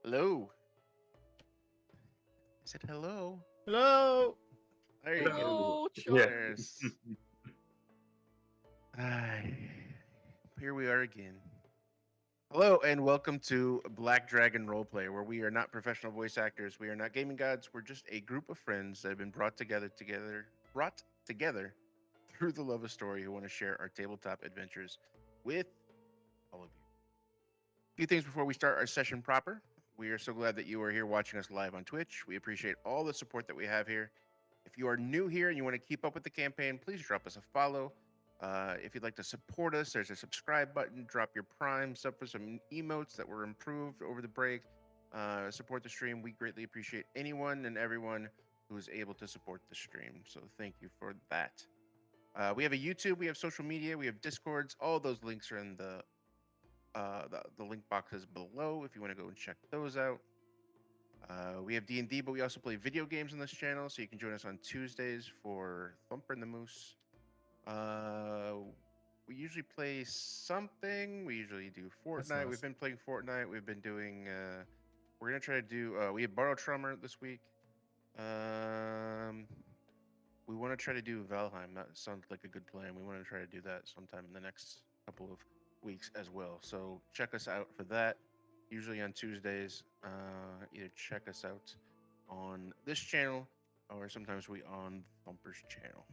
Hello. I said hello. Hello. There you go. Hello, Yeah. There's. Ay, here we are again. Hello and welcome to Black Dragon Roleplay, where we are not professional voice actors. We are not gaming gods. We're just a group of friends that have been brought together through the love of story who want to share our tabletop adventures with all of you. A few things before we start our session proper. We are so glad that you are here watching us live on Twitch. We appreciate all the support that we have here. If you are new here and you want to keep up with the campaign, please drop us a follow. If you'd like to support us, there's a subscribe button. Drop your prime, sub for some emotes that were improved over the break. Support the stream. We greatly appreciate anyone and everyone who is able to support the stream. So thank you for that. We have a YouTube, we have social media, we have Discords. All those links are in the link boxes below if you want to go and check those out. We have D&D, but we also play video games on this channel, so you can join us on Tuesdays for Thumper and the Moose. We usually play something. We usually do Fortnite. nice. We've been playing Fortnite. We've been doing. We're gonna try to do. We have Borrow Trummer this week. We want to try to do Valheim. That sounds like a good plan. We want to try to do that sometime in the next couple of weeks as well. So check us out for that. Usually on Tuesdays. Either check us out on this channel or sometimes we on Thumper's channel.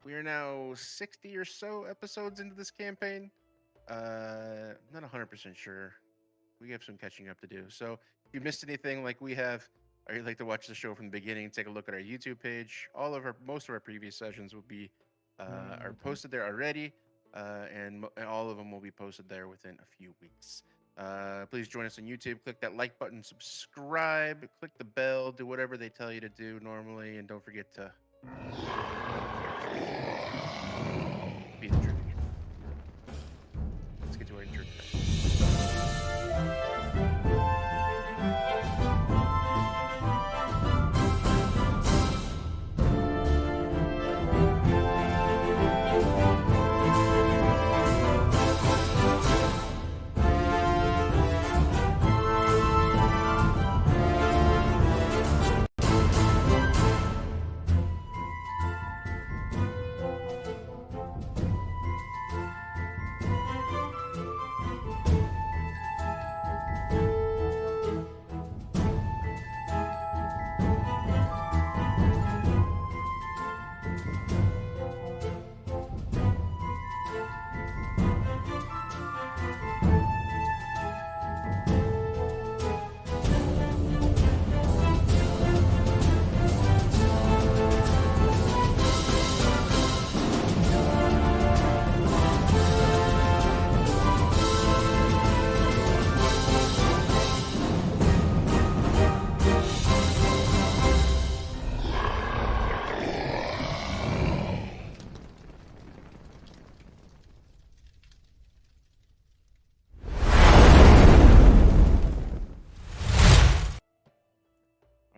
We are now 60 or so episodes into this campaign. Not 100% sure. We have some catching up to do. So if you missed anything like we have, or you'd like to watch the show from the beginning, take a look at our YouTube page. Most of our previous sessions will be are posted there already, and all of them will be posted there within a few weeks. Please join us on YouTube. Click that like button, subscribe, click the bell, do whatever they tell you to do normally, and don't forget to be the truth. Let's get to our intro.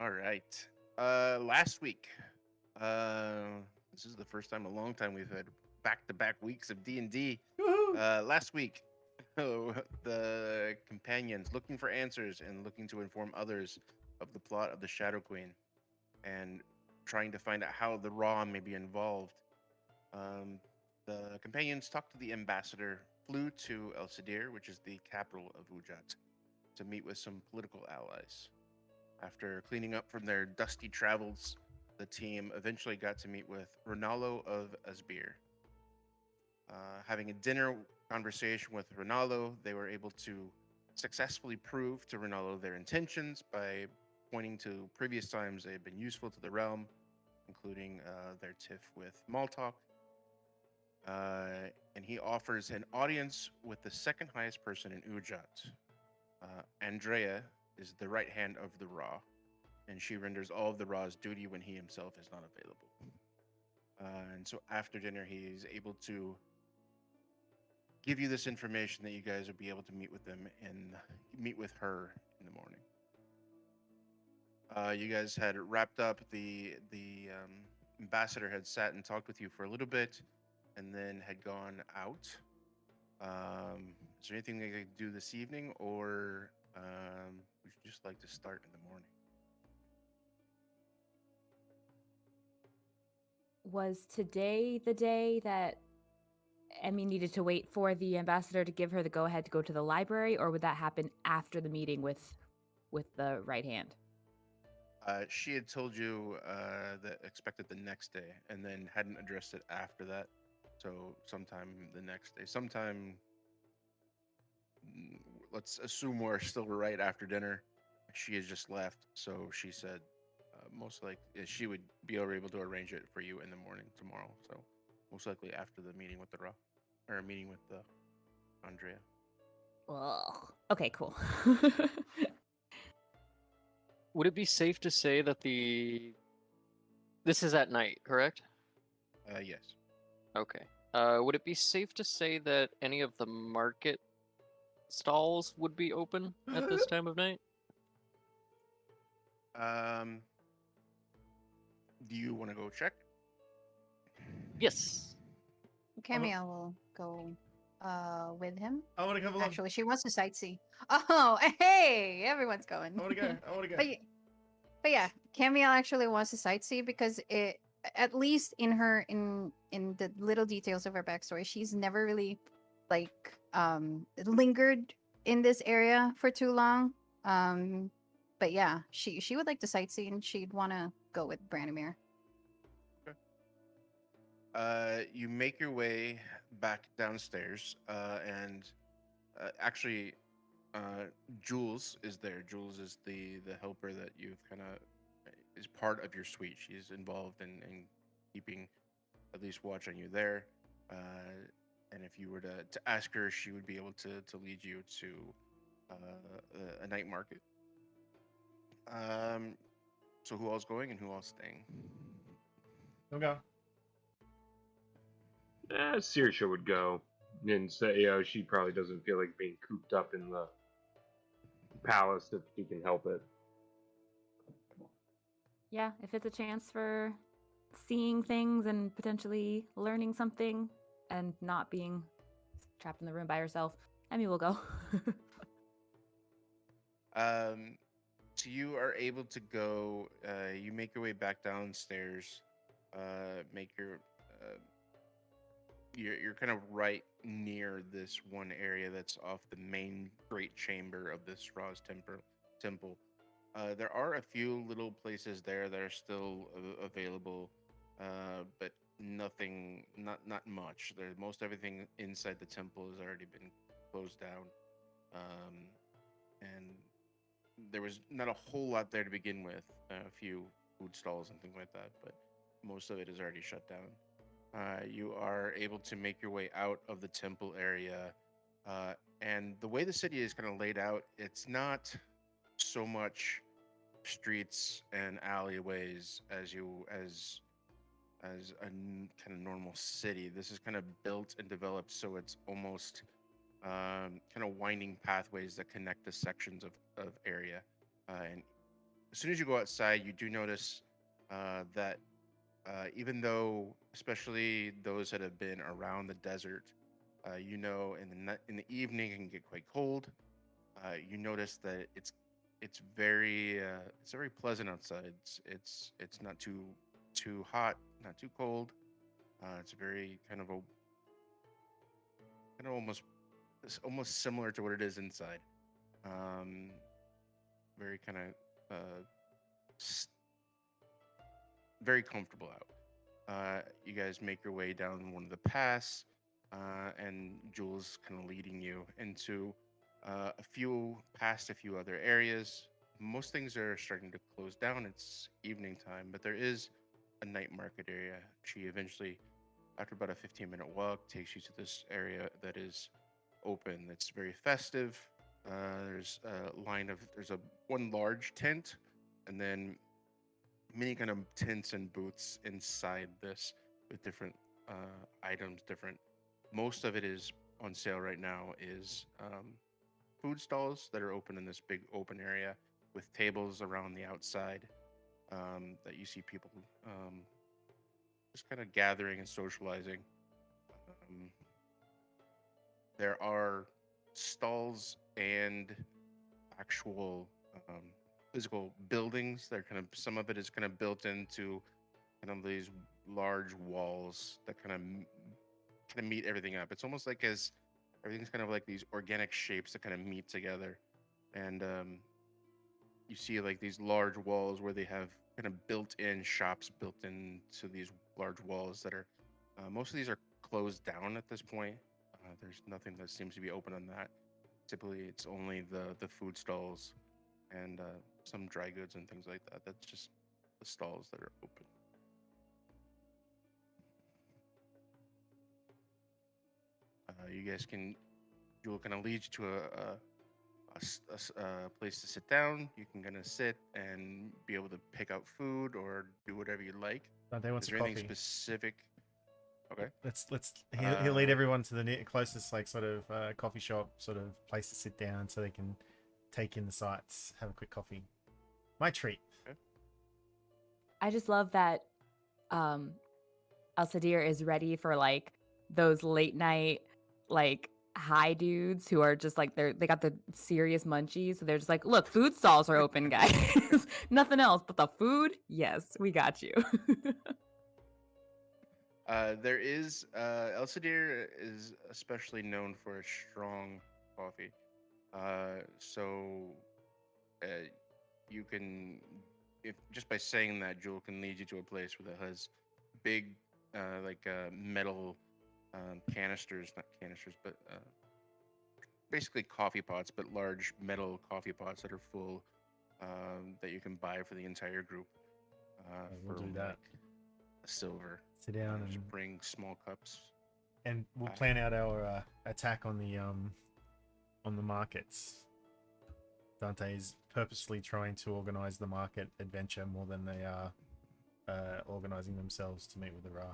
All right. Last week, this is the first time in a long time we've had back-to-back weeks of D&D. Last week, the companions looking for answers and looking to inform others of the plot of the Shadow Queen, and trying to find out how the Raw may be involved. The companions talked to the ambassador, flew to El Sedr, which is the capital of Ujat, to meet with some political allies. After cleaning up from their dusty travels, the team eventually got to meet with Ronaldo of Asbir. Having a dinner conversation with Ronaldo, they were able to successfully prove to Ronaldo their intentions by pointing to previous times they had been useful to the realm, including their tiff with Maltok. And he offers an audience with the second highest person in Ujat. Andrea is the right hand of the Ra, and she renders all of the Ra's duty when he himself is not available. And so after dinner, he's able to give you this information that you guys will be able to meet with them and meet with her in the morning. You guys had wrapped up. The ambassador had sat and talked with you for a little bit, and then had gone out. Is there anything they could do this evening, or would you just like to start in the morning? Was today the day that Emmy needed to wait for the ambassador to give her the go-ahead to go to the library, or would that happen after the meeting with the right hand? She had told you that expected the next day, and then hadn't addressed it after that. So sometime the next day, sometime. Let's assume we're still right after dinner. She has just left, so she said most likely she would be able to arrange it for you in the morning tomorrow. So most likely after the meeting with the or meeting with the Andrea. Ugh. Okay, cool. Would it be safe to say that this is at night, correct? Yes. Okay. Would it be safe to say that any of the market stalls would be open at this time of night? Do you want to go check? Yes. Camille will go with him. I want to come along. Actually, she wants to sightsee. Oh, hey, everyone's going. I want to go. I want to go. But yeah, Camille actually wants to sightsee because it, at least in the little details of her backstory, she's never really like lingered in this area for too long. But yeah, she would like to sightsee and she'd want to go with Branimir. You make your way back downstairs, and actually, Jules is there. Jules is the helper that you've kind of is part of your suite. She's involved in keeping at least watch on you there. And if you were to ask her, she would be able to lead you to a night market. So who all's going and who all's staying? Okay. Saoirse would go and say, she probably doesn't feel like being cooped up in the palace if she can help it. Yeah, if it's a chance for seeing things and potentially learning something and not being trapped in the room by herself, Emmy will go. So you are able to go. You make your way back downstairs. Make your you're kind of right near this one area that's off the main great chamber of this Roz temple. There are a few little places there that are still available, but nothing, not much. Most everything inside the temple has already been closed down, and there was not a whole lot there to begin with. A few food stalls and things like that, but most of it is already shut down. You are able to make your way out of the temple area, and the way the city is kind of laid out, it's not so much streets and alleyways as a kind of normal city. This is kind of built and developed so it's almost kind of winding pathways that connect the sections of area. And as soon as you go outside, you do notice that even though, especially those that have been around the desert, in the evening it can get quite cold. You notice that it's very pleasant outside. It's not too hot, not too cold. It's very kind of almost similar to what it is inside. Very kind of very comfortable out. You guys make your way down one of the paths, and Jules kind of leading you into a few other areas. Most things are starting to close down. It's evening time, but there is a night market area. She eventually, after about a 15-minute walk, takes you to this area that is open. It's very festive. There's a one large tent, and then many kind of tents and booths inside this with different items. Most of it is on sale right now. Is food stalls that are open in this big open area with tables around the outside that you see people just kind of gathering and socializing. There are stalls and actual physical buildings. They're kind of some of it is kind of built into kind of these large walls that kind of meet everything up. It's almost like as everything's kind of like these organic shapes that kind of meet together, and you see like these large walls where they have kind of built-in shops built into these large walls that are most of these are closed down at this point. There's nothing that seems to be open on that. Typically, it's only the food stalls and some dry goods and things like that. That's just the stalls that are open. You guys can, Jewel kind of leads you to a place to sit down. You can kind of sit and be able to pick out food or do whatever you like. Dante wants Is a there coffee. anything specific? Okay. He'll lead everyone to the closest like sort of coffee shop sort of place to sit down so they can take in the sights, have a quick coffee. My treat. I just love that Sedr is ready for like those late night like high dudes who are just like they got the serious munchies, so they're just like, look, food stalls are open, guys. Nothing else but the food. Yes, we got you. There is Elsevier is especially known for a strong coffee. So you can, if just by saying that, Jewel can lead you to a place where that has big metal canisters, not canisters, but basically coffee pots, but large metal coffee pots that are full that you can buy for the entire group We'll for do that. like a silver. Sit down Just and bring small cups. we'll plan out our attack on the markets. Dante is purposely trying to organize the market adventure more than they are organizing themselves to meet with the Ra.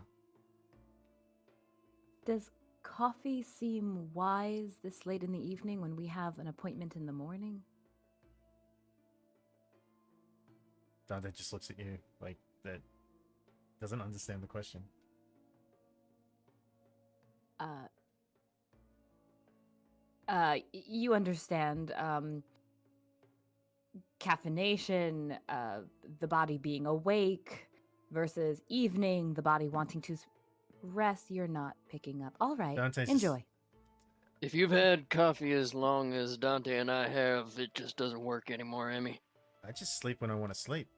Does coffee seem wise this late in the evening when we have an appointment in the morning? Dante just looks at you like that doesn't understand the question. You understand caffeination, the body being awake versus evening, the body wanting to rest. You're not picking up. All right, Dante's enjoy. If you've had coffee as long as Dante and I have, it just doesn't work anymore, Emmy. I just sleep when I want to sleep.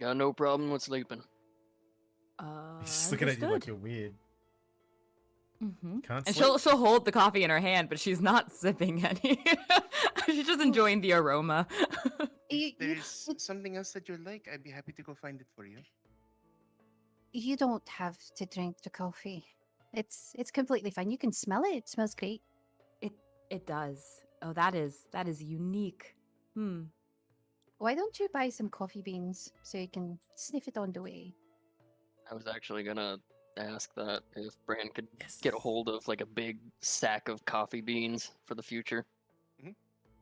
Got no problem with sleeping. He's just looking at you like Understood. you're weird. Mm-hmm. Can't And sleep. she'll hold the coffee in her hand, but she's not sipping any. She's just enjoying the aroma. If there's something else that you like, I'd be happy to go find it for you. You don't have to drink the coffee. It's completely fine. You can smell it. It smells great. It does. Oh, that is unique. Why don't you buy some coffee beans so you can sniff it on the way? I was actually gonna ask that if Bran could get a hold of like a big sack of coffee beans for the future.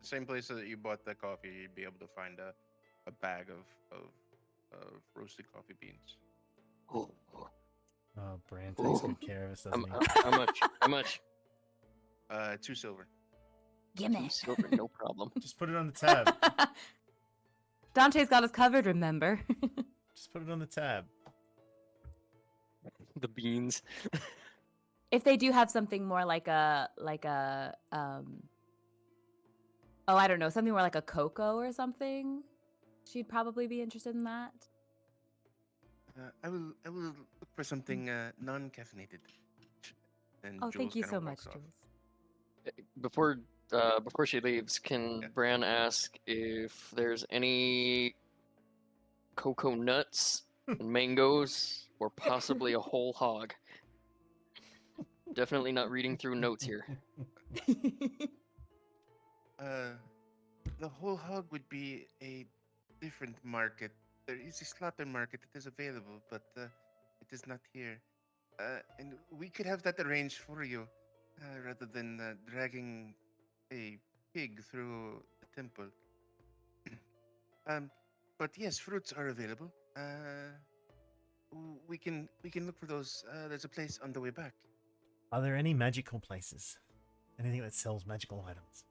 Same place that you bought the coffee, you'd be able to find a bag of roasted coffee beans. Oh, Oh, Bran takes good care of us, doesn't he? how much? How much? 2 silver. Gimme. 2 silver, no problem. Just put it on the tab. Dante's got us covered, remember? Just put it on the tab. The beans. If they do have something more like a oh, I don't know, something more like a cocoa or something, she'd probably be interested in that. I will look for something non-caffeinated. And Oh, thank Jules you kinda so much, walks off. Jules. Before she leaves, can Yeah. Bran ask if there's any cocoa nuts and mangoes, or possibly a whole hog? Definitely not reading through notes here. The whole hog would be a different market. There is a slaughter market that is available, but it is not here. And we could have that arranged for you, rather than dragging a pig through the temple. But yes, fruits are available. We can look for those. There's a place on the way back. Are there any magical places? Anything that sells magical items.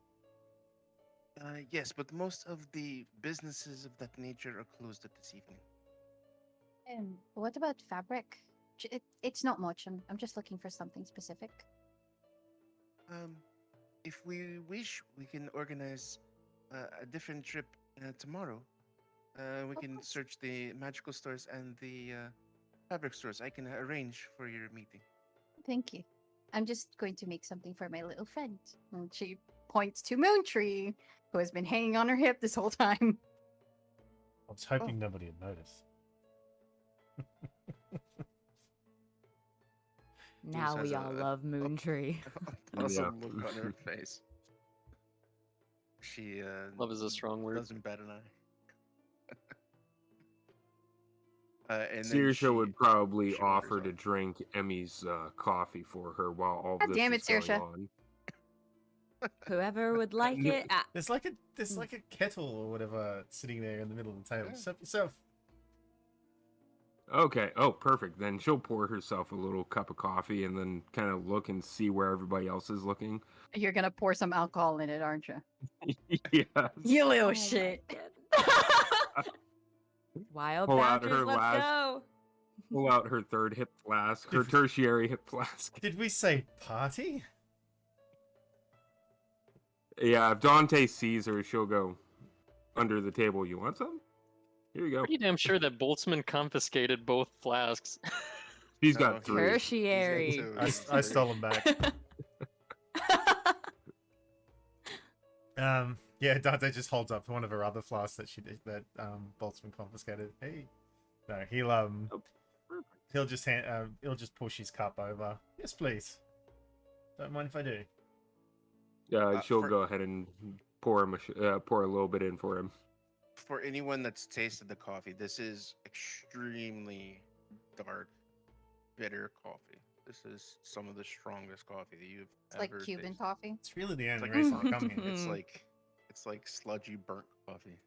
Yes, but most of the businesses of that nature are closed at this evening. What about fabric? It's not much. I'm just looking for something specific. If we wish, we can organize a different trip tomorrow. We Of can course. search the magical stores and the fabric stores. I can arrange for your meeting. Thank you. I'm just going to make something for my little friend. And she points to Moontree, who has been hanging on her hip this whole time. I was hoping nobody would notice. Now has we a- all a- love Moontree. Awesome look on her face. She Love is a strong word. doesn't bat an eye. And then Saoirse would probably she wanders offer to off. drink Emmy's coffee for her while all God this damn is it, Saoirse. going on. Whoever would like No. it. There's like a kettle or whatever sitting there in the middle of the table. Yeah. Serve yourself. Okay. Oh, perfect. Then she'll pour herself a little cup of coffee and then kind of look and see where everybody else is looking. You're gonna pour some alcohol in it, aren't you? Yes. You little Oh my shit. goodness. Wild Pull out boundaries, her let's last- go. Pull out her third hip flask, her tertiary hip flask. Did we say party? Yeah, if Dante sees her, she'll go under the table. You want some? Here you go. Pretty damn sure that Boltzmann confiscated both flasks. She's No, got he- three. Tertiary. He's got two. I, He's I three. stole them back. Yeah, Dante just holds up one of her other flasks that Boltzmann confiscated. Hey, no, he'll just he'll just push his cup over. Yes, please. Don't mind if I do. She'll for- go ahead and pour him pour a little bit in for him. For anyone that's tasted the coffee, this is extremely dark, bitter coffee. This is some of the strongest coffee that you've It's like ever Cuban tasted. coffee. It's really the only like- reason I come here. It's Mm. like sludgy burnt coffee.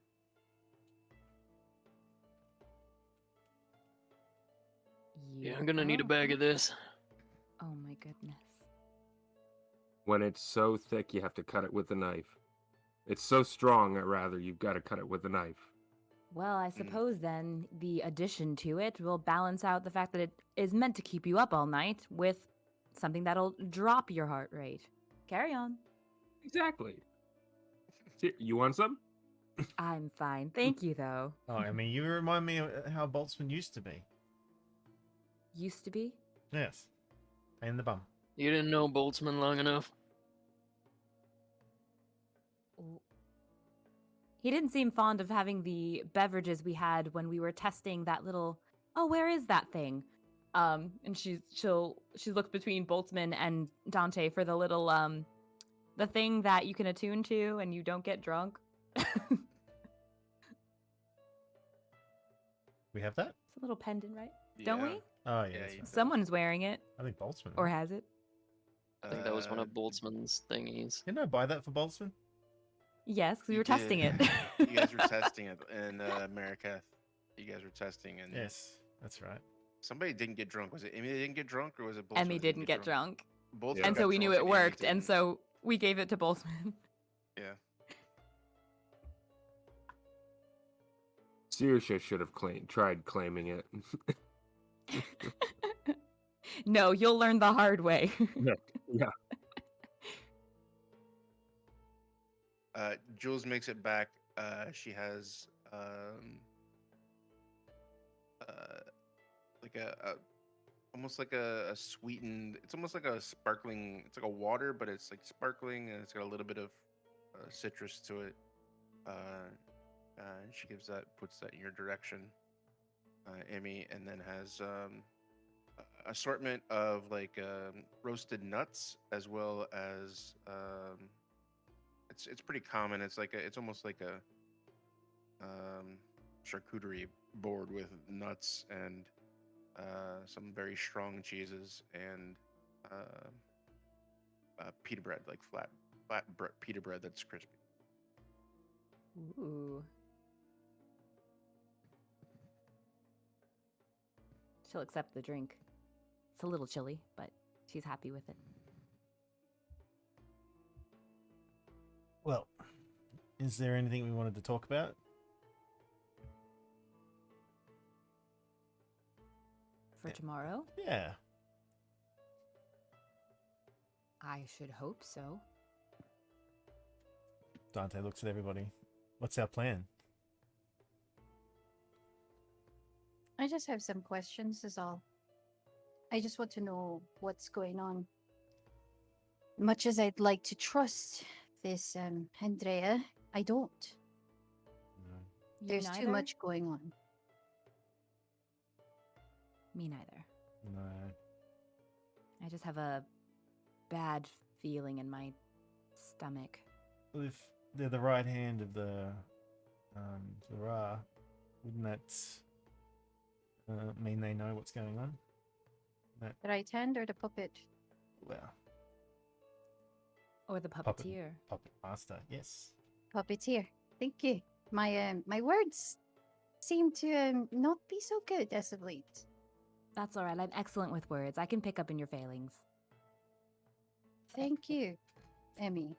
Yeah, I'm gonna need a bag of this. Oh my goodness. When it's so thick, you have to cut it with a knife. It's so strong, rather, you've got to cut it with a knife. Well, I suppose then the addition to it will balance out the fact that it is meant to keep you up all night with something that'll drop your heart rate. Carry on. Exactly. Here, you want some? I'm fine. Thank you, though. Oh, I mean, you remind me of how Boltzmann used to be. Used to be? Yes. Pain in the bum. You didn't know Boltzmann long enough. He didn't seem fond of having the beverages we had when we were testing that little. Oh, where is that thing? And she looks between Boltzmann and Dante for the little the thing that you can attune to and you don't get drunk. We have that? It's a little pendant, right? Don't we? Oh, yeah. Yeah, that's you- right. Someone's wearing it I think Boltzmann. or has it. I think that was one of Boltzmann's thingies. Didn't I buy that for Boltzmann? Yes, 'cause we You were testing did. it. You guys were testing it in Marikath. You guys were testing, and Yes, that's right. somebody didn't get drunk. Was it Emmy that didn't get drunk, or was it Boltzmann Emmy that didn't get drunk. Boltzmann And got so we knew drunk it Emmy worked, and didn't. so we gave it to Boltzmann. Yeah. Saoirse should have tried claiming it. No, you'll learn the hard way. Yeah. Jules makes it back. She has like a almost like a sweetened. It's almost like a sparkling. It's like a water, but it's like sparkling, and it's got a little bit of citrus to it. She puts that in your direction, Emmy, and then has assortment of like roasted nuts as well as it's pretty common. It's almost like a charcuterie board with nuts and some very strong cheeses and pita bread, like flat pita bread that's crispy. Ooh. She'll accept the drink. It's a little chilly, but she's happy with it. Well, is there anything we wanted to talk about? For tomorrow? Yeah. I should hope so. Dante looks at everybody. What's our plan? I just have some questions, is all. I just want to know what's going on. Much as I'd like to trust this Andrea, I don't. You There's too neither? much going on. Me neither. No. I just have a bad feeling in my stomach. Well, if they're the right hand of the Ra, wouldn't that mean they know what's going on? That, The right hand or the puppet? well, Or the Puppet. puppeteer. puppet master, yes. Puppeteer. Thank you. My words seem to not be so good as of late. That's all right. I'm excellent with words. I can pick up in your failings. Thank you, Emmy.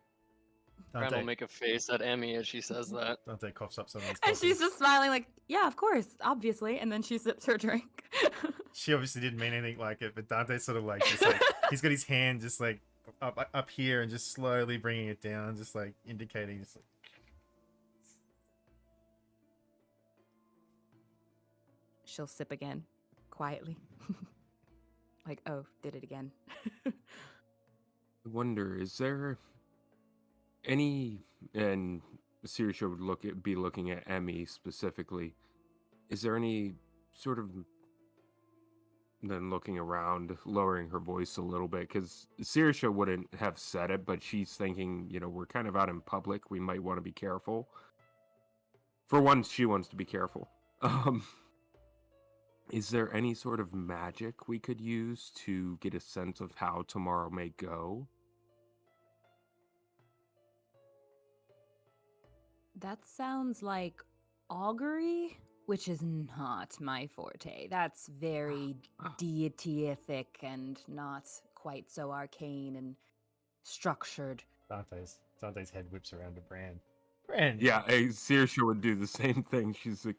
Fran will Dante, make a face at Emmy as she says that. Dante coughs up some of his And coffee. she's just smiling like, yeah, of course, obviously. And then she sips her drink. She obviously didn't mean anything like it, but Dante's sort of like, just like he's got his hand just like up here and just slowly bringing it down, just like indicating. Just like, She'll sip again, quietly. Like, oh, did it again. I wonder, is there any, and Sirisha would be looking at Emmy specifically, is there any sort of, then looking around, lowering her voice a little bit, because Sirisha wouldn't have said it, but she's thinking, we're kind of out in public, we might want to be careful. For once, she wants to be careful. Is there any sort of magic we could use to get a sense of how tomorrow may go? That sounds like augury, which is not my forte. That's very deityific and not quite so arcane and structured. Dante's head whips around to Bran. Bran. Yeah, Sirisha would do the same thing. She's like,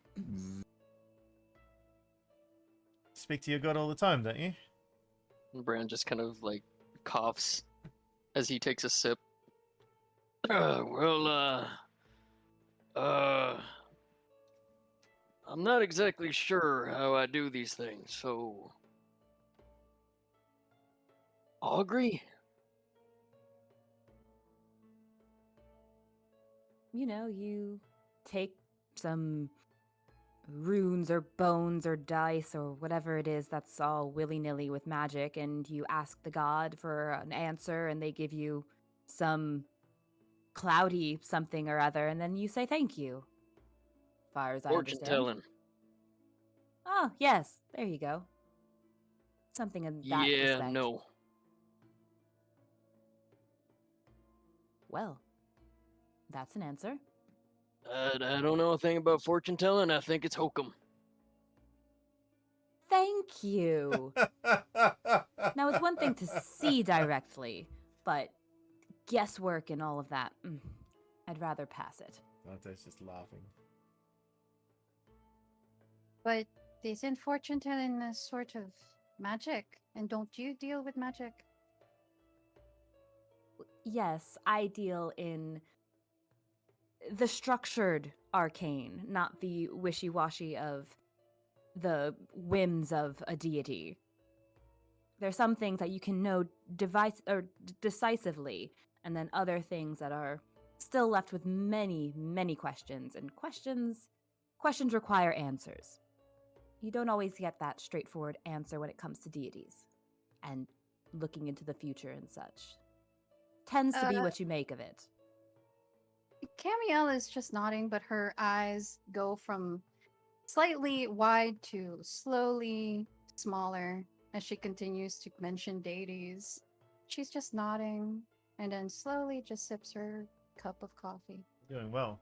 Speak to your god all the time, don't you? And Bran just kind of like coughs as he takes a sip. I'm not exactly sure how I do these things, so. Augury? You take some runes or bones or dice or whatever it is that's all willy-nilly with magic, and you ask the god for an answer, and they give you some cloudy something or other, and then you say thank you. As far as I Fortune understand. telling. Oh, yes, there you go. Something in that Yeah, respect. no. Well, that's an answer. I don't know a thing about fortune telling. I think it's hokum. Thank you. Now, it's one thing to see directly, but guesswork and all of that, I'd rather pass it. Dante's just laughing. But isn't fortune telling a sort of magic? And don't you deal with magic? Yes, I deal in the structured arcane, not the wishy-washy of the whims of a deity. There's some things that you can know decisively, and then other things that are still left with many, many questions, and questions require answers. You don't always get that straightforward answer when it comes to deities, and looking into the future and such. Tends to be what you make of it. Camielle is just nodding, but her eyes go from slightly wide to slowly smaller as she continues to mention deities. She's just nodding and then slowly just sips her cup of coffee. Doing well.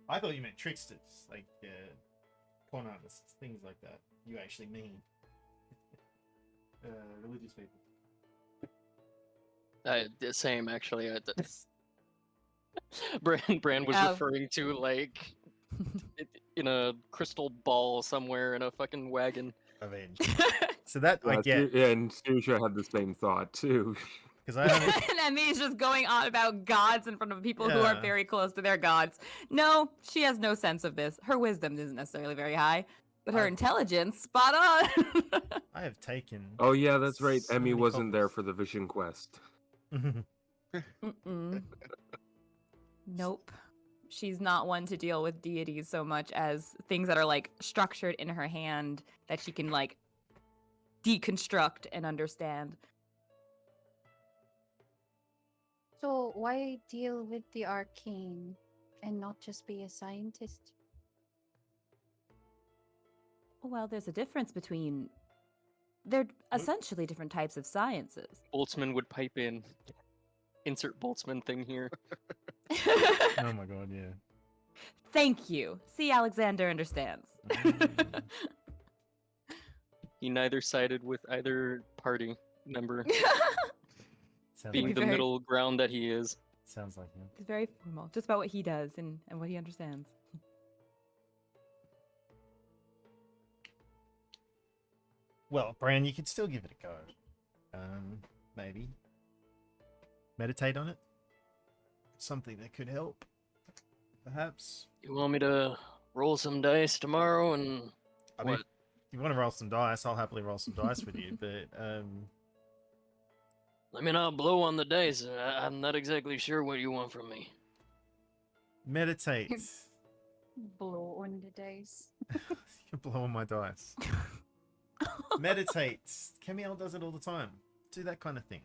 I thought you meant tricksters, like con artists, things like that. You actually mean religious people. The same actually. Brand was Oh. referring to like in a crystal ball somewhere in a fucking wagon. I mean, so that I get Yeah, and Susha had the same thought too. because I only, And Emmy's just going on about gods in front of people who aren't Yeah. very close to their gods. No, she has no sense of this. Her wisdom isn't necessarily very high, but her I- intelligence, spot on. I have taken. Oh yeah, that's right. so Emmy many wasn't there copies. for the Vision Quest. Mm-mm. Nope. She's not one to deal with deities so much as things that are like structured in her hand that she can like deconstruct and understand. So why deal with the arcane and not just be a scientist? Well, there's a difference between. They're essentially different types of sciences. Boltzmann would pipe in. Insert Boltzmann thing here. Oh my god, yeah. Thank you. See, Alexander understands. He neither sided with either party member, Sounds being like, the very- middle ground that he is. sounds like him. It's very formal, just about what he does and what he understands. Well, Bran, you could still give it a go. Maybe meditate on it. Something that could help, perhaps. You want me to roll some dice tomorrow and I mean, what? if you want to roll some dice, I'll happily roll some dice with you. But Let me not blow on the dice. I'm not exactly sure what you want from me. meditate. Blow on the dice. You're blowing my dice. Meditate. Camille does it all the time. Do that kind of thing.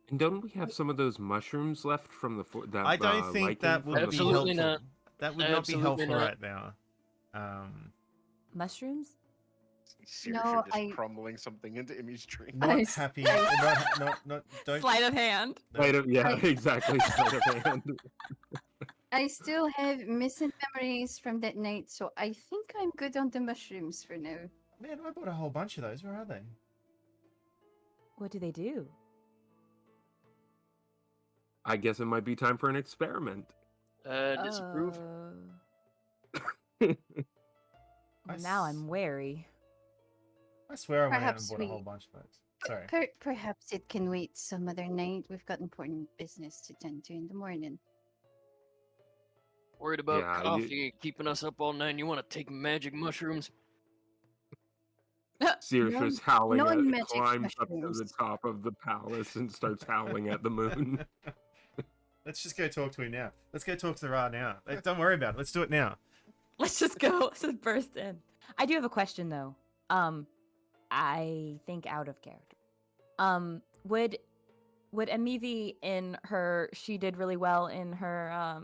And don't we have some of those mushrooms left from the that? I don't think that lichen would from be the Absolutely helpful. not. That would not be Absolutely helpful not. right now. Mushrooms? Seriously, No, just I- crumbling something into Emmy's drink. Not I- happy. I- Not. Don't. Sleight of hand. no. Sleight of- yeah, I- exactly. Sleight of hand. I still have missing memories from that night, so I think I'm good on the mushrooms for now. Man, I bought a whole bunch of those. Where are they? What do they do? I guess it might be time for an experiment. Disapprove. Well, I now s- I'm wary. I swear I went out and Perhaps bought a we- whole bunch of those. Sorry. Perhaps it can wait some other night. We've got important business to tend to in the morning. Worried about Yeah, you- coffee keeping us up all night. You want to take magic mushrooms? Sirius howling at non-magic climbs up to the mushrooms. top of the palace and starts howling at the moon. Let's just go talk to him now. Let's go talk to the Ra now. Don't worry about it. Let's do it now. Let's just go. Let's just burst in. I do have a question though. I think out of character. Would Amivi in her she did really well in her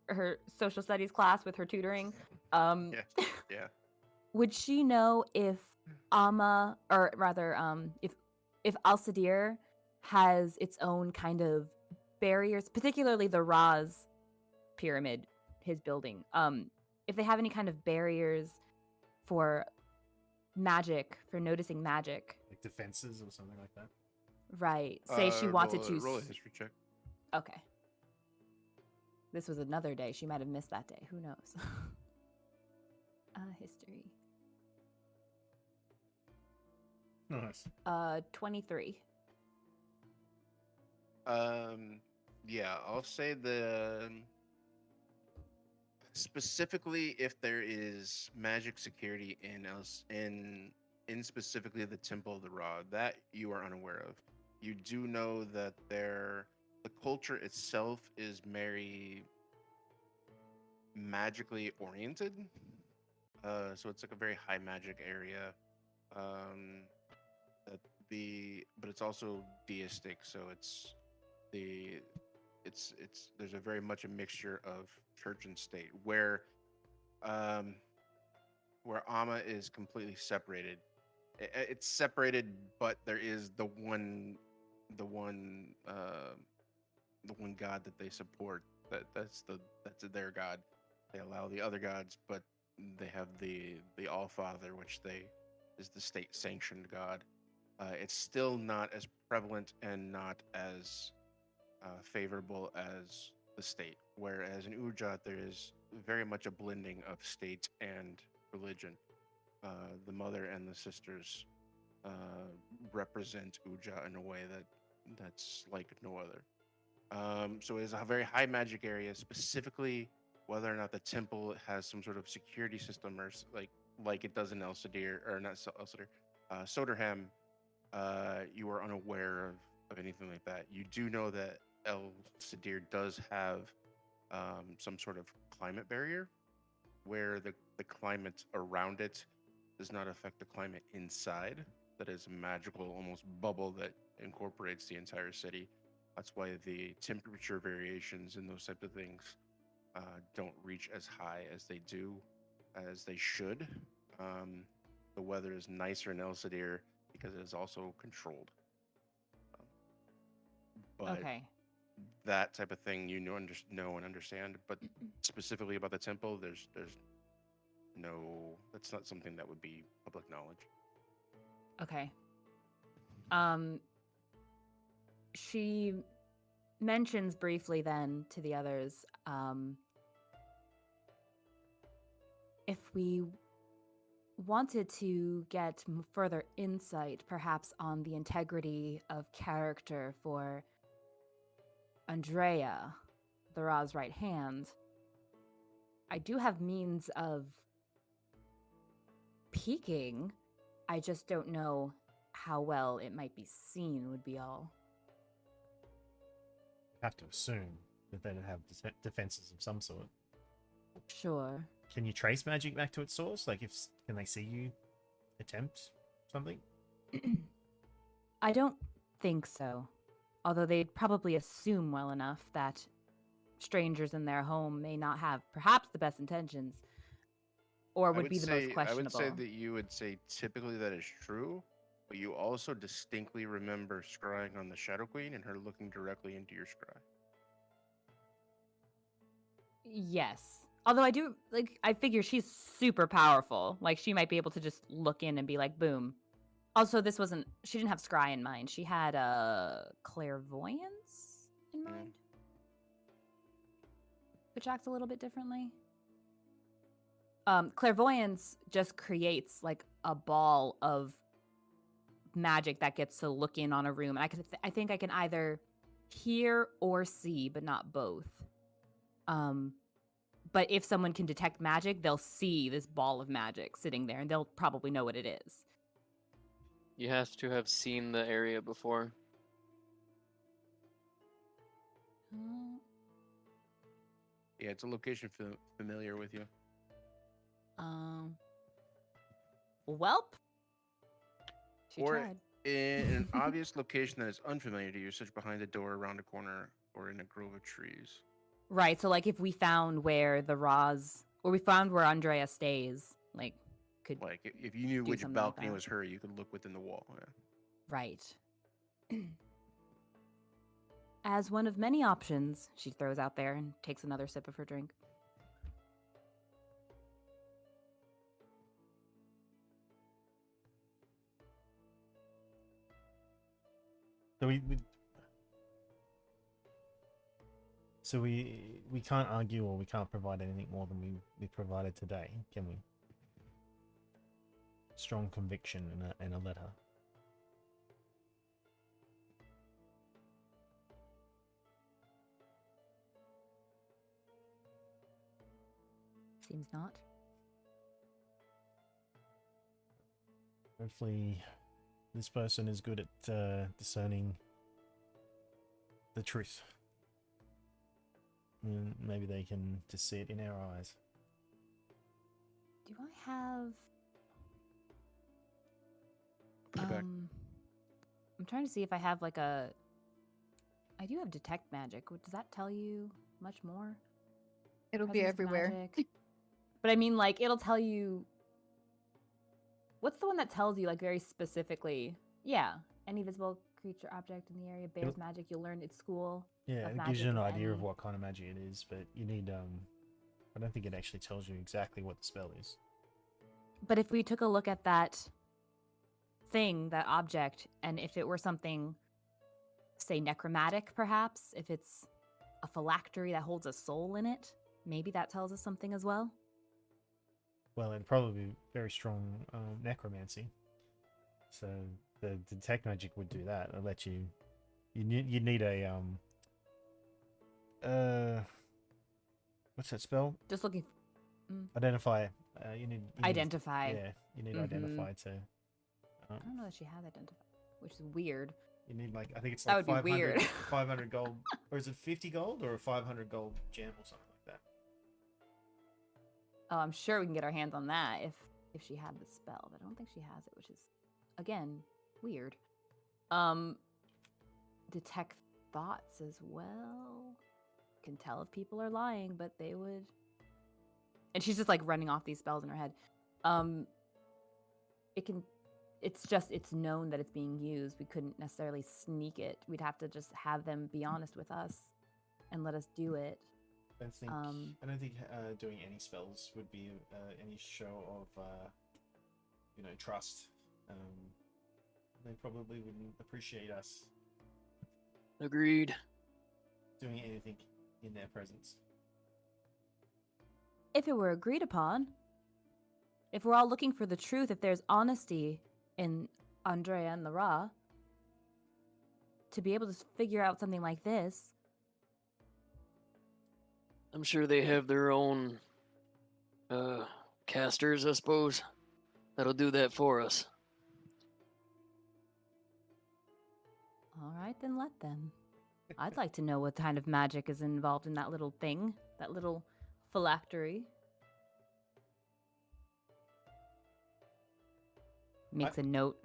her social studies class with her tutoring. Yeah. Would she know if Amma, or rather, if Al Sadir has its own kind of barriers, particularly the Ra's pyramid, his building? If they have any kind of barriers for magic, for noticing magic, Like defenses or something like that. right? Say she wanted to. roll a history check. Okay. This was another day. She might have missed that day. Who knows? History. Nice. 23. Yeah, I'll say the specifically if there is magic security in specifically the Temple of the Rod, that you are unaware of. You do know that the culture itself is very magically oriented. So it's like a very high magic area. But it's also deistic, so there's a very much a mixture of church and state where Amma is completely separated. It's separated, but there is the one god that they support. That's their god. They allow the other gods, but they have the All Father, which is the state sanctioned god. It's still not as prevalent and not as favorable as the state. Whereas in Ujat, there is very much a blending of state and religion. The mother and the sisters represent Uja in a way that's like no other. So it's a very high magic area. Specifically, whether or not the temple has some sort of security system or like it does in El Sedir or not El Sedir, Soderham, you are unaware of anything like that. You do know that El Sedir does have some sort of climate barrier where the climate around it does not affect the climate inside. That is a magical, almost bubble that incorporates the entire city. That's why the temperature variations and those types of things don't reach as high as they do, as they should. The weather is nicer in El Sedir because it is also controlled. But Okay. that type of thing you know and understand. But specifically about the temple, there's no. That's not something that would be public knowledge. Okay. She mentions briefly then to the others, if we wanted to get further insight, perhaps on the integrity of character for Andrea, the Ra's right hand, I do have means of peeking. I just don't know how well it might be seen, would be all. Have to assume that they'd have defenses of some sort. Sure. Can you trace magic back to its source? Like, can they see you attempt something? I don't think so. Although they'd probably assume well enough that strangers in their home may not have perhaps the best intentions, or would be the most questionable. I would say that you would say typically that is true, but you also distinctly remember scrying on the Shadow Queen and her looking directly into your scry. Yes. Although I figure she's super powerful. Like, she might be able to just look in and be like, boom. Also, she didn't have scry in mind. She had clairvoyance in mind, which acts a little bit differently. Clairvoyance just creates like a ball of magic that gets to look in on a room. And I think I can either hear or see, but not both. But if someone can detect magic, they'll see this ball of magic sitting there, and they'll probably know what it is. You have to have seen the area before. Yeah, it's a location familiar with you. Welp. She Or tried. in an obvious location that is unfamiliar to you, such behind a door, around a corner, or in a grove of trees. Right, so like if we found where the Roz, or we found where Andrea stays, like, could Like if you knew do which something like balcony that. was her, you could look within the wall. Yeah. Right. As one of many options, she throws out there and takes another sip of her drink. So we can't argue, or we can't provide anything more than we provided today, can we? Strong conviction in a letter. Seems not. Hopefully, this person is good at discerning the truth. And maybe they can just see it in our eyes. Do I have... Put it back. I'm trying to see if I have like a... I do have detect magic. Does that tell you much more? It'll be Presence of everywhere. magic? But I mean, like, it'll tell you... What's the one that tells you, like, very specifically? Yeah, any visible creature, object in the area bears magic. You'll learn at school. Yeah, of it gives you an magic of idea of any- what kind of magic it is, but you need I don't think it actually tells you exactly what the spell is. But if we took a look at that thing, that object, and if it were something say necromantic, perhaps. If it's a phylactery that holds a soul in it, maybe that tells us something as well. Well, it'd probably be very strong necromancy. So the detect magic would do that. It'll let you. You need a what's that spell? Just looking. Identify. You need Identify. Yeah, you need Mhm. identify to. I don't know that she has identify, which is weird. You need like I think it's That like would be 500, weird. 500 gold, or is it 50 gold or a 500 gold gem or something like that? Oh, I'm sure we can get our hands on that if she had the spell, but I don't think she has it, which is again weird. Detect thoughts as well. Can tell if people are lying, but they would. And she's just like running off these spells in her head. It can. It's known that it's being used. We couldn't necessarily sneak it. We'd have to just have them be honest with us and let us do it. I don't think doing any spells would be any show of trust. They probably wouldn't appreciate us Agreed. doing anything in their presence. If it were agreed upon, if we're all looking for the truth, if there's honesty in Andrea and the Ra, to be able to figure out something like this, I'm sure they have their own casters, I suppose. That'll do that for us. all right, then let them. I'd like to know what kind of magic is involved in that little thing, that little phylactery. Makes a note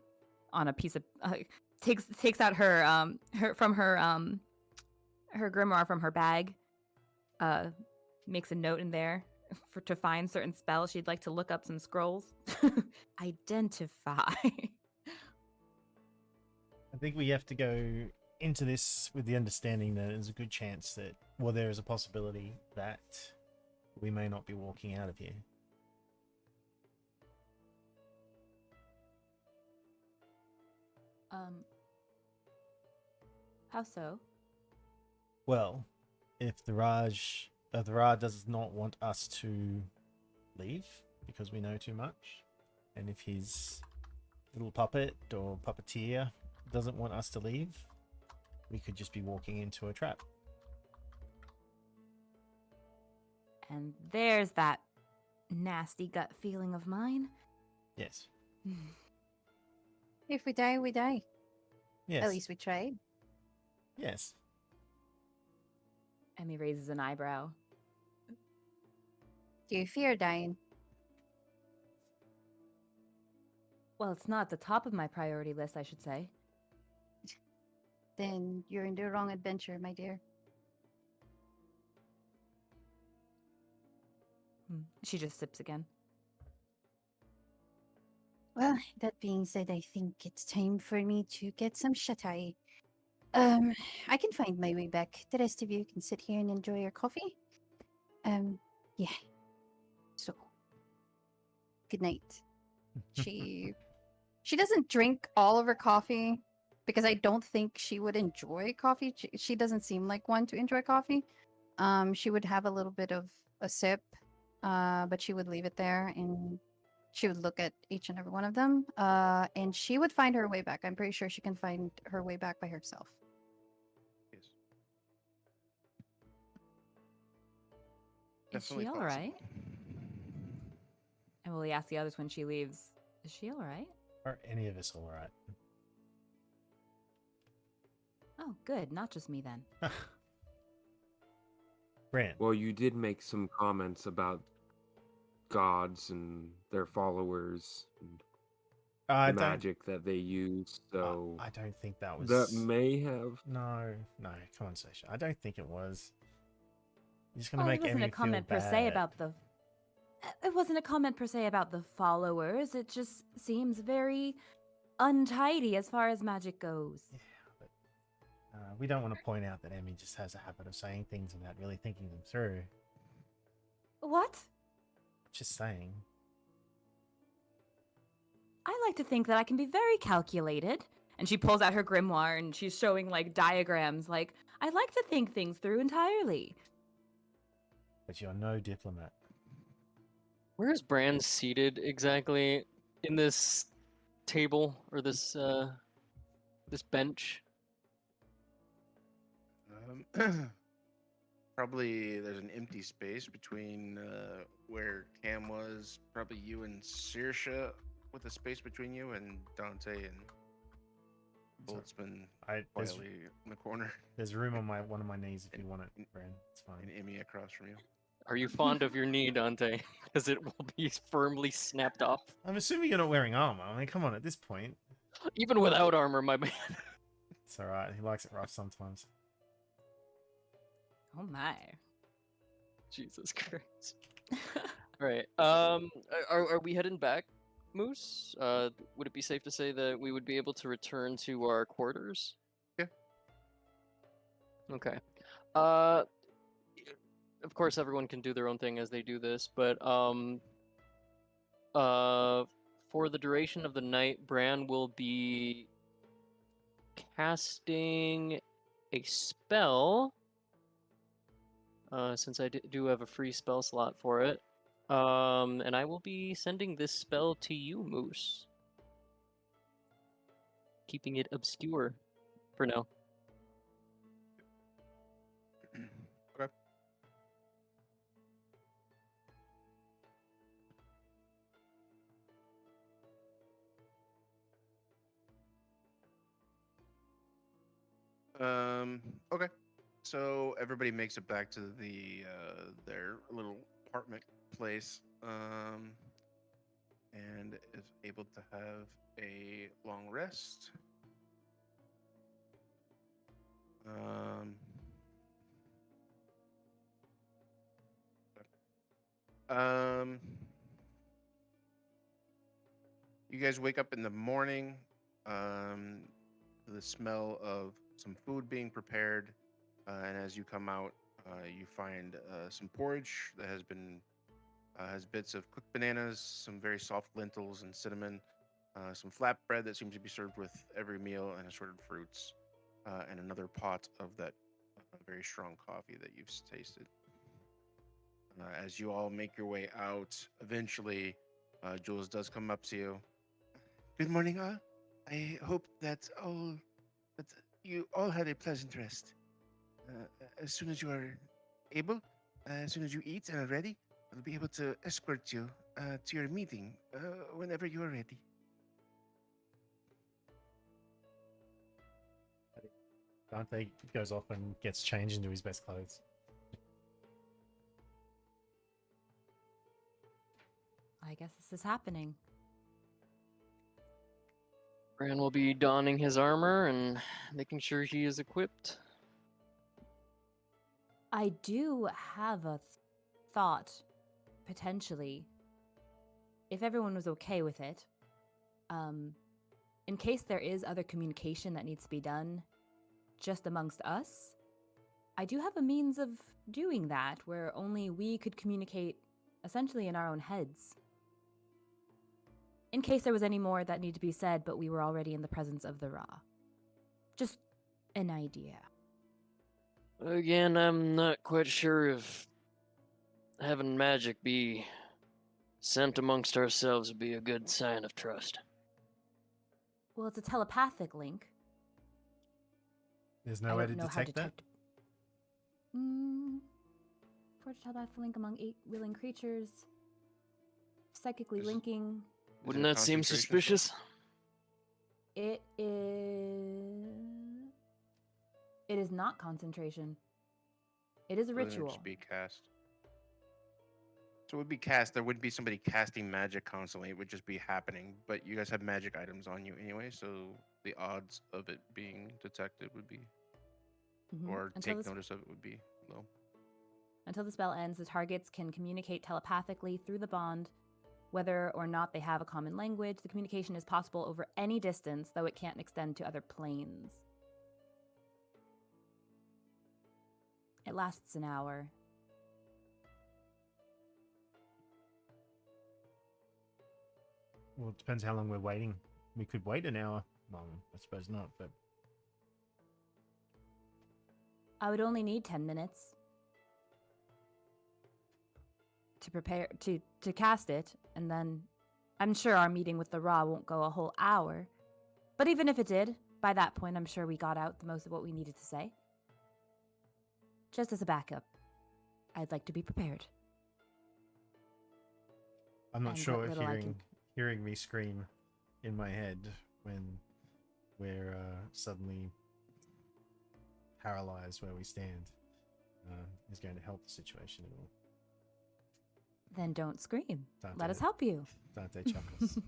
on a piece of takes out her grimoire from her bag. Makes a note in there to find certain spells she'd like to look up some scrolls. Identify. I think we have to go into this with the understanding that there's a good chance that, well, there is a possibility that we may not be walking out of here. How so? Well, if the Ra does not want us to leave because we know too much, and if his little puppet or puppeteer doesn't want us to leave, we could just be walking into a trap. And there's that nasty gut feeling of mine. Yes. If we die, we die. Yes. At least we tried. Yes. Emmy raises an eyebrow. Do you fear dying? Well, it's not at the top of my priority list, I should say. Then you're in the wrong adventure, my dear. She just sips again. Well, that being said, I think it's time for me to get some shut-eye. I can find my way back. The rest of you can sit here and enjoy your coffee. Yeah. So, good night. She doesn't drink all of her coffee because I don't think she would enjoy coffee. She doesn't seem like one to enjoy coffee. She would have a little bit of a sip, but she would leave it there and she would look at each and every one of them, and she would find her way back. I'm pretty sure she can find her way back by herself. Yes. Is she Definitely all possible. right? And will he ask the others when she leaves? Is she all right? Are any of us all right? Oh, good. Not just me then. Brand. Well, you did make some comments about gods and their followers and I the don't. magic that they use, so I don't think that was. that may have. No. Come on, Sasha. I don't think it was. You're just gonna Well, make it wasn't Emmy a comment feel per se bad. about the. It wasn't a comment per se about the followers. It just seems very untidy as far as magic goes. Yeah, but we don't want to point out that Emmy just has a habit of saying things without really thinking them through. What? Just saying. I like to think that I can be very calculated And she pulls out her grimoire and she's showing like diagrams like, I like to think things through entirely. But you're no diplomat. Where is Bran seated exactly in this table or this bench? Probably there's an empty space between where Cam was. Probably you and Saoirse, with a space between you, and Dante and Boltzmann There's, quietly in the corner, there's room on one of my knees if you want it, Bran. It's fine. and Emmy across from you. Are you fond of your knee, Dante? Because it will be firmly snapped off. I'm assuming you're not wearing armor. I mean, come on, at this point. Even without armor, my man. It's alright. He likes it rough sometimes. Oh my. Jesus Christ. All right. Are we heading back, Moose? Would it be safe to say that we would be able to return to our quarters? Yeah. Okay. Of course, everyone can do their own thing as they do this, but for the duration of the night, Bran will be casting a spell. Since I do have a free spell slot for it. And I will be sending this spell to you, Moose. Keeping it obscure for now. Okay. Okay. So everybody makes it back to the their little apartment place, and is able to have a long rest. Um, you guys wake up in the morning, to the smell of some food being prepared. And as you come out, you find some porridge that has bits of cooked bananas, some very soft lentils and cinnamon, some flatbread that seems to be served with every meal, and assorted fruits, and another pot of that very strong coffee that you've tasted. As you all make your way out, eventually, Jules does come up to you. Good morning, all. I hope that you all had a pleasant rest. As soon as you are able, as soon as you eat and are ready, I'll be able to escort you to your meeting whenever you are ready. Dante goes off and gets changed into his best clothes. I guess this is happening. Bran will be donning his armor and making sure he is equipped. I do have a thought, potentially, if everyone was okay with it. In case there is other communication that needs to be done just amongst us, I do have a means of doing that where only we could communicate essentially in our own heads. In case there was any more that needed to be said, but we were already in the presence of the Ra. Just an idea. Again, I'm not quite sure if having magic be sent amongst ourselves would be a good sign of trust. Well, it's a telepathic link. There's I no way don't to know how detect that? Forge a telepathic link among 8 willing creatures. Psychically Is- linking. Wouldn't it a that seem concentration suspicious? It is not concentration. It is a So then it'd ritual. just be cast. So it would be cast. There wouldn't be somebody casting magic constantly. It would just be happening. But you guys have magic items on you anyway, so the odds of it being detected would be, Mhm. or Until take this- notice of it would be low. Until the spell ends, the targets can communicate telepathically through the bond. Whether or not they have a common language, the communication is possible over any distance, though it can't extend to other planes. It lasts an hour. Well, it depends how long we're waiting. We could wait an hour. Well, I suppose not, but I would only need 10 minutes to prepare to cast it, and then I'm sure our meeting with the Raw won't go a whole hour. But even if it did, by that point I'm sure we got out the most of what we needed to say. Just as a backup, I'd like to be prepared. I'm not And sure what if little I can- hearing me scream in my head when we're suddenly paralyzed where we stand is going to help the situation at all. Then don't scream. Dante, Let us help you. Dante chuckles.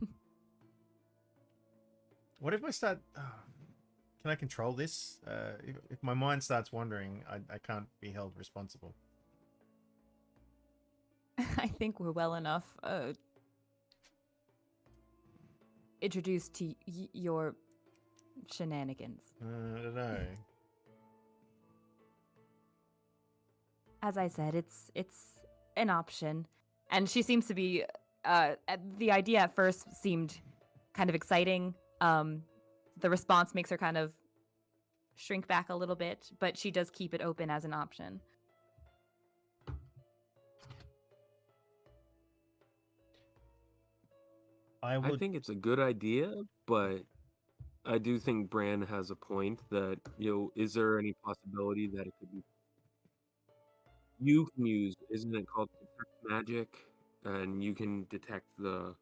What if I start? Can I control this? If my mind starts wandering, I can't be held responsible. I think we're well enough introduced to your shenanigans. I don't know. As I said, it's an option, and she seems to be. The idea at first seemed kind of exciting. The response makes her kind of shrink back a little bit, but she does keep it open as an option. I I think it's a good idea, but I do think Bran has a point that, is there any possibility that it could be you can use, isn't it called detect magic? And you can detect the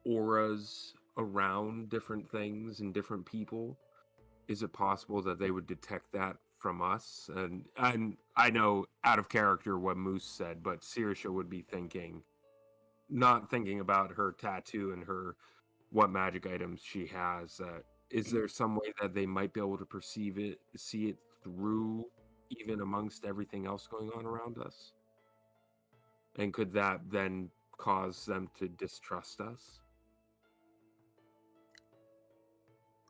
auras around different things and different people. Is it possible that they would detect that from us? And I know out of character what Moose said, but Saoirse would be not thinking about her tattoo and her what magic items she has. Is there some way that they might be able to see it through, even amongst everything else going on around us? And could that then cause them to distrust us?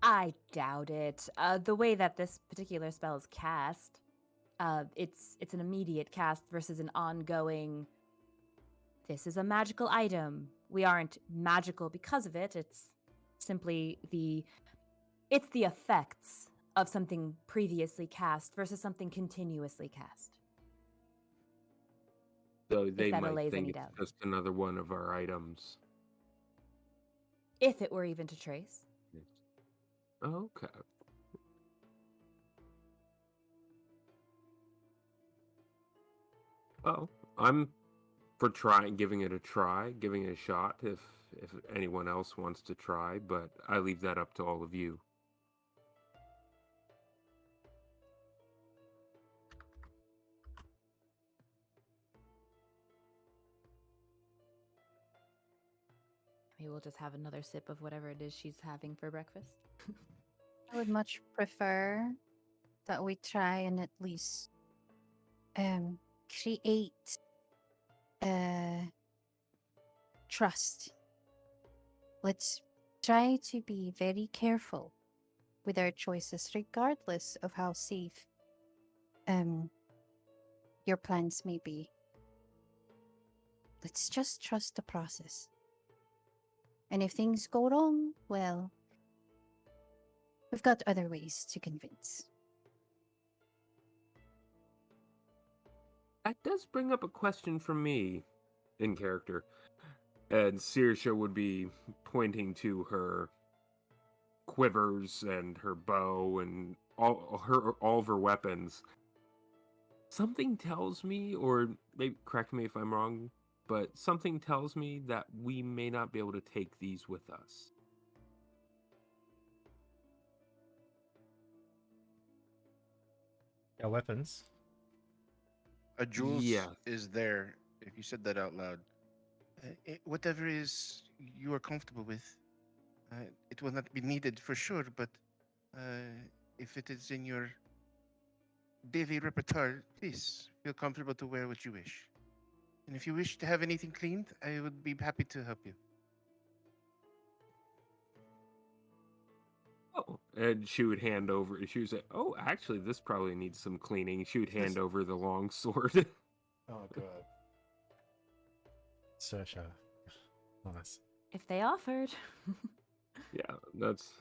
I doubt it. The way that this particular spell is cast, it's an immediate cast versus an ongoing. This is a magical item. We aren't magical because of it. It's simply the effects of something previously cast versus something continuously cast. So they that might allays think any it's doubt. just another one of our items. If it were even to trace. Okay. Oh, I'm for giving it a try, giving it a shot if anyone else wants to try, but I leave that up to all of you. Maybe we'll just have another sip of whatever it is she's having for breakfast. I would much prefer that we try and at least create trust. Let's try to be very careful with our choices, regardless of how safe your plans may be. Let's just trust the process. And if things go wrong, well, we've got other ways to convince. That does bring up a question for me in character. And Saoirse would be pointing to her quivers and her bow and all of her weapons. Something tells me, or maybe correct me if I'm wrong, but something tells me that we may not be able to take these with us. Our weapons. A Jules Yeah. is there. If you said that out loud, whatever is you are comfortable with, it will not be needed for sure. But if it is in your daily repertoire, please feel comfortable to wear what you wish. And if you wish to have anything cleaned, I would be happy to help you. Oh, and she would hand over. She would say, "Oh, actually, this probably needs some cleaning." She would hand over the long sword. Oh god. Saoirse. Nice. If they offered. Yeah, that's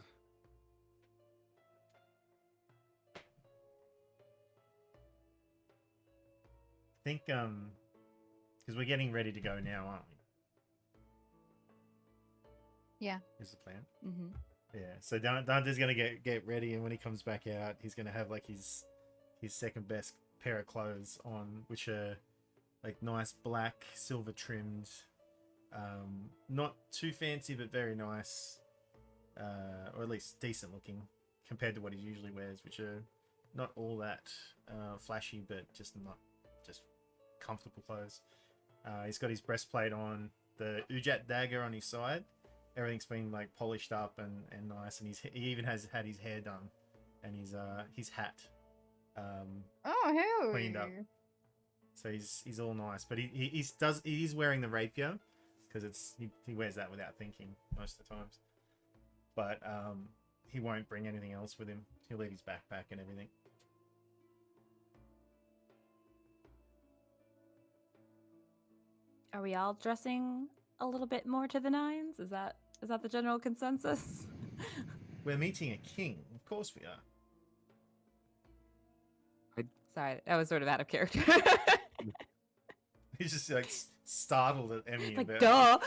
I think because we're getting ready to go now, aren't we? Yeah. Is the plan? Mm-hmm. Yeah. So Dante's gonna get ready, and when he comes back out, he's gonna have like his second best pair of clothes on, which are like nice black, silver trimmed, not too fancy but very nice, or at least decent looking compared to what he usually wears, which are not all that flashy, but just comfortable clothes. He's got his breastplate on, the Ujat dagger on his side. Everything's been like polished up and nice, and he even has had his hair done, and his hat Oh, cleaned up. So he's all nice, but he's wearing the rapier because he wears that without thinking most of the times. But he won't bring anything else with him. He'll leave his backpack and everything. Are we all dressing a little bit more to the nines? Is that the general consensus? We're meeting a king, of course we are. Sorry, that was sort of out of character. He's just like startled at Emmy. Like, about duh.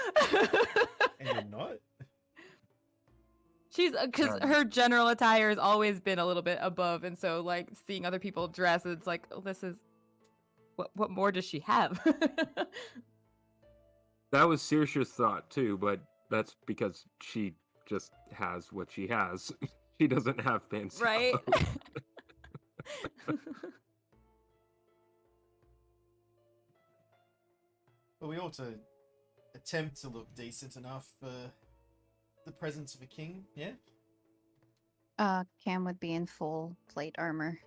And you're not? She's because her general attire has always been a little bit above, and so like seeing other people dress, it's like, oh, this is what more does she have? that was Saoirse's thought too, but that's because she just has what she has. She doesn't have fancy Right? clothes. But we ought to attempt to look decent enough for the presence of a king, yeah? Cam would be in full plate armor.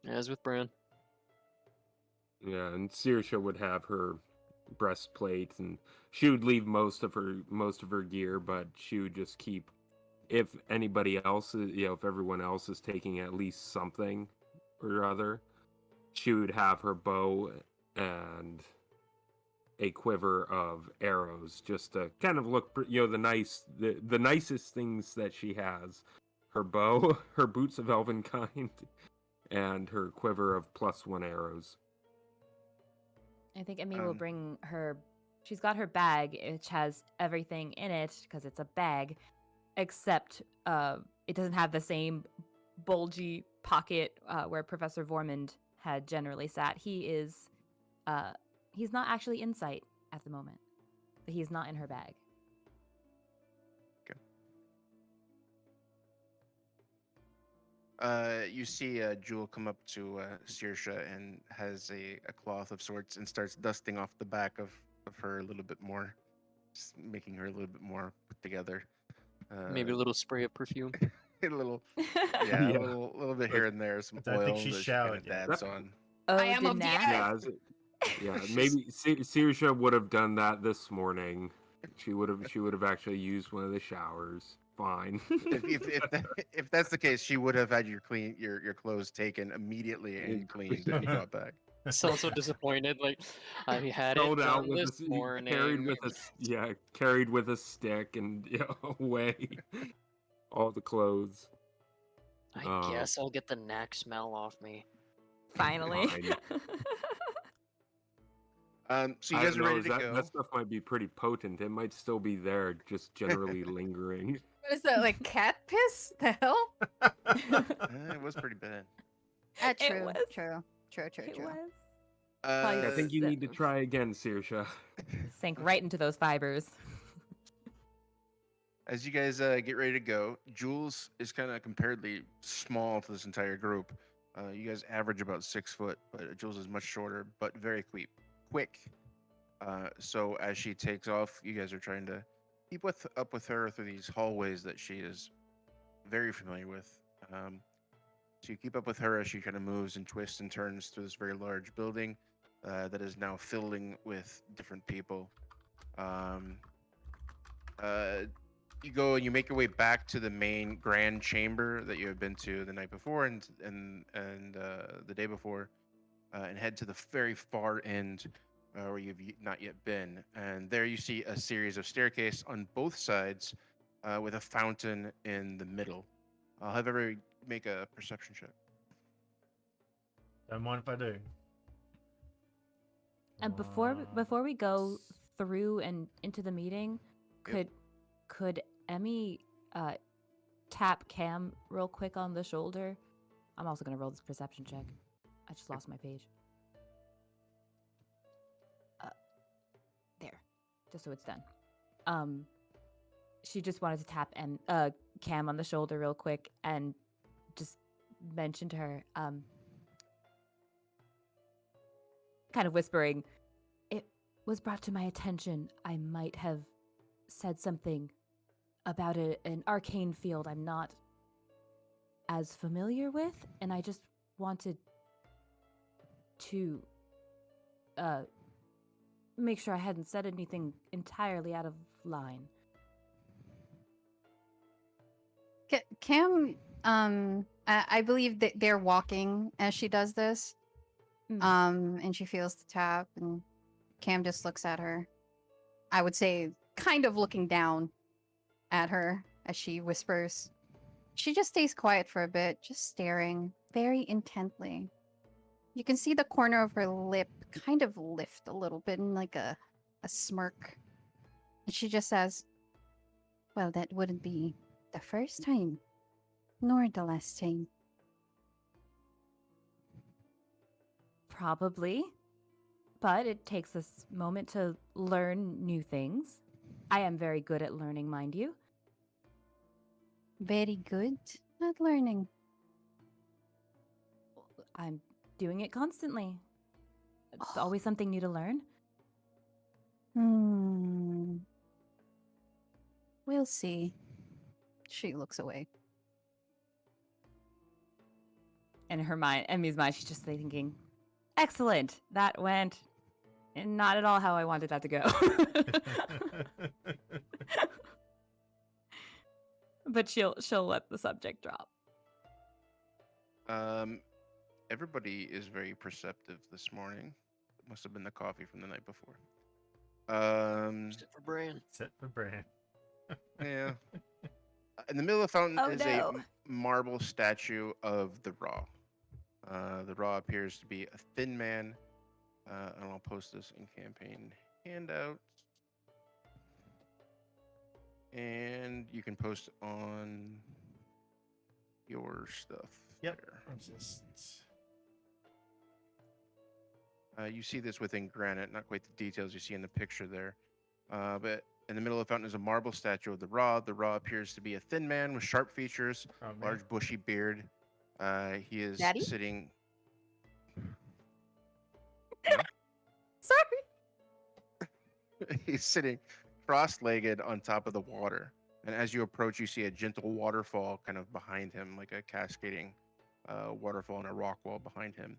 As with Bran. Yeah, and Saoirse would have her breastplate, and she would leave most of her gear, but she would just keep, if anybody else, if everyone else is taking at least something or other, she would have her bow and a quiver of arrows, just to kind of look, the nicest things that she has: her bow, her boots of elven kind, and her quiver of +1 arrows. I think Emmy will bring her. She's got her bag, which has everything in it because it's a bag, except it doesn't have the same bulgy pocket where Professor Vormund had generally sat. He's not actually in sight at the moment, but he's not in her bag. You see Jewel come up to Saoirse and has a cloth of sorts and starts dusting off the back of her a little bit more, just making her a little bit more put together. Maybe a little spray of perfume. a little, Yeah. a little bit here and there, some I don't oil think she's that showered she yet. kind of dabs on. Oh, I am of the Danae? earth. Yeah, maybe Saoirse would have done that this morning. She would have actually used one of the showers. Fine. If that's the case, she would have had your clothes taken immediately and cleaned and brought back. Sounds so disappointed. Like, I had it Sold out done with this morning. carried with a stick and away all the clothes. I guess I'll get the knack smell off me. Finally. Fine. So you I guys don't are know, ready to go. That stuff might be pretty potent. It might still be there, just generally lingering. What is that, like cat piss? The hell? It was pretty bad. It True, was. true. It was. I think you Yes. need to try again, Saoirse. Sank right into those fibers. As you guys get ready to go, Jules is kind of comparatively small to this entire group. You guys average about 6 foot, but Jules is much shorter, but very quick. So as she takes off, you guys are trying to keep up with her through these hallways that she is very familiar with. So you keep up with her as she kind of moves and twists and turns through this very large building that is now filling with different people. You go and you make your way back to the main grand chamber that you have been to the night before and the day before, and head to the very far end where you've not yet been. And there you see a series of staircase on both sides with a fountain in the middle. I'll have everybody make a perception check. Don't mind if I do. And before we go through and into the meeting, Yep. could Emmy tap Cam real quick on the shoulder? I'm also gonna roll this perception check. I just lost my page. There, just so it's done. She just wanted to tap Cam on the shoulder real quick and just mention to her, kind of whispering, "It was brought to my attention I might have said something about an arcane field I'm not as familiar with, and I just wanted to make sure I hadn't said anything entirely out of line." Cam, I believe that they're walking as she does this. And she feels the tap, and Cam just looks at her. I would say, kind of looking down at her as she whispers. She just stays quiet for a bit, just staring very intently. You can see the corner of her lip kind of lift a little bit in like a smirk. And she just says, "Well, that wouldn't be the first time, nor the last time." Probably, but it takes us a moment to learn new things. I am very good at learning, mind you. Very good at learning. I'm doing it constantly. It's always something new to learn. We'll see. She looks away. In her mind, Emmy's mind, she's just thinking, "Excellent. That went not at all how I wanted that to go." But she'll let the subject drop. Everybody is very perceptive this morning. It must have been the coffee from the night before. Except for Bran. Set for Bran. Yeah. In the middle of the fountain Oh, is no. a marble statue of the Raw. The Raw appears to be a thin man, and I'll post this in campaign handouts. And you can post on your stuff. Yep. there. I'm just... You see this within granite, not quite the details you see in the picture there. But in the middle of the fountain is a marble statue of the Raw. The Raw appears to be a thin man with sharp features, Oh, man. large bushy beard. He is Daddy? sitting. Sorry. He's sitting cross-legged on top of the water. And as you approach, you see a gentle waterfall kind of behind him, like a cascading waterfall and a rock wall behind him.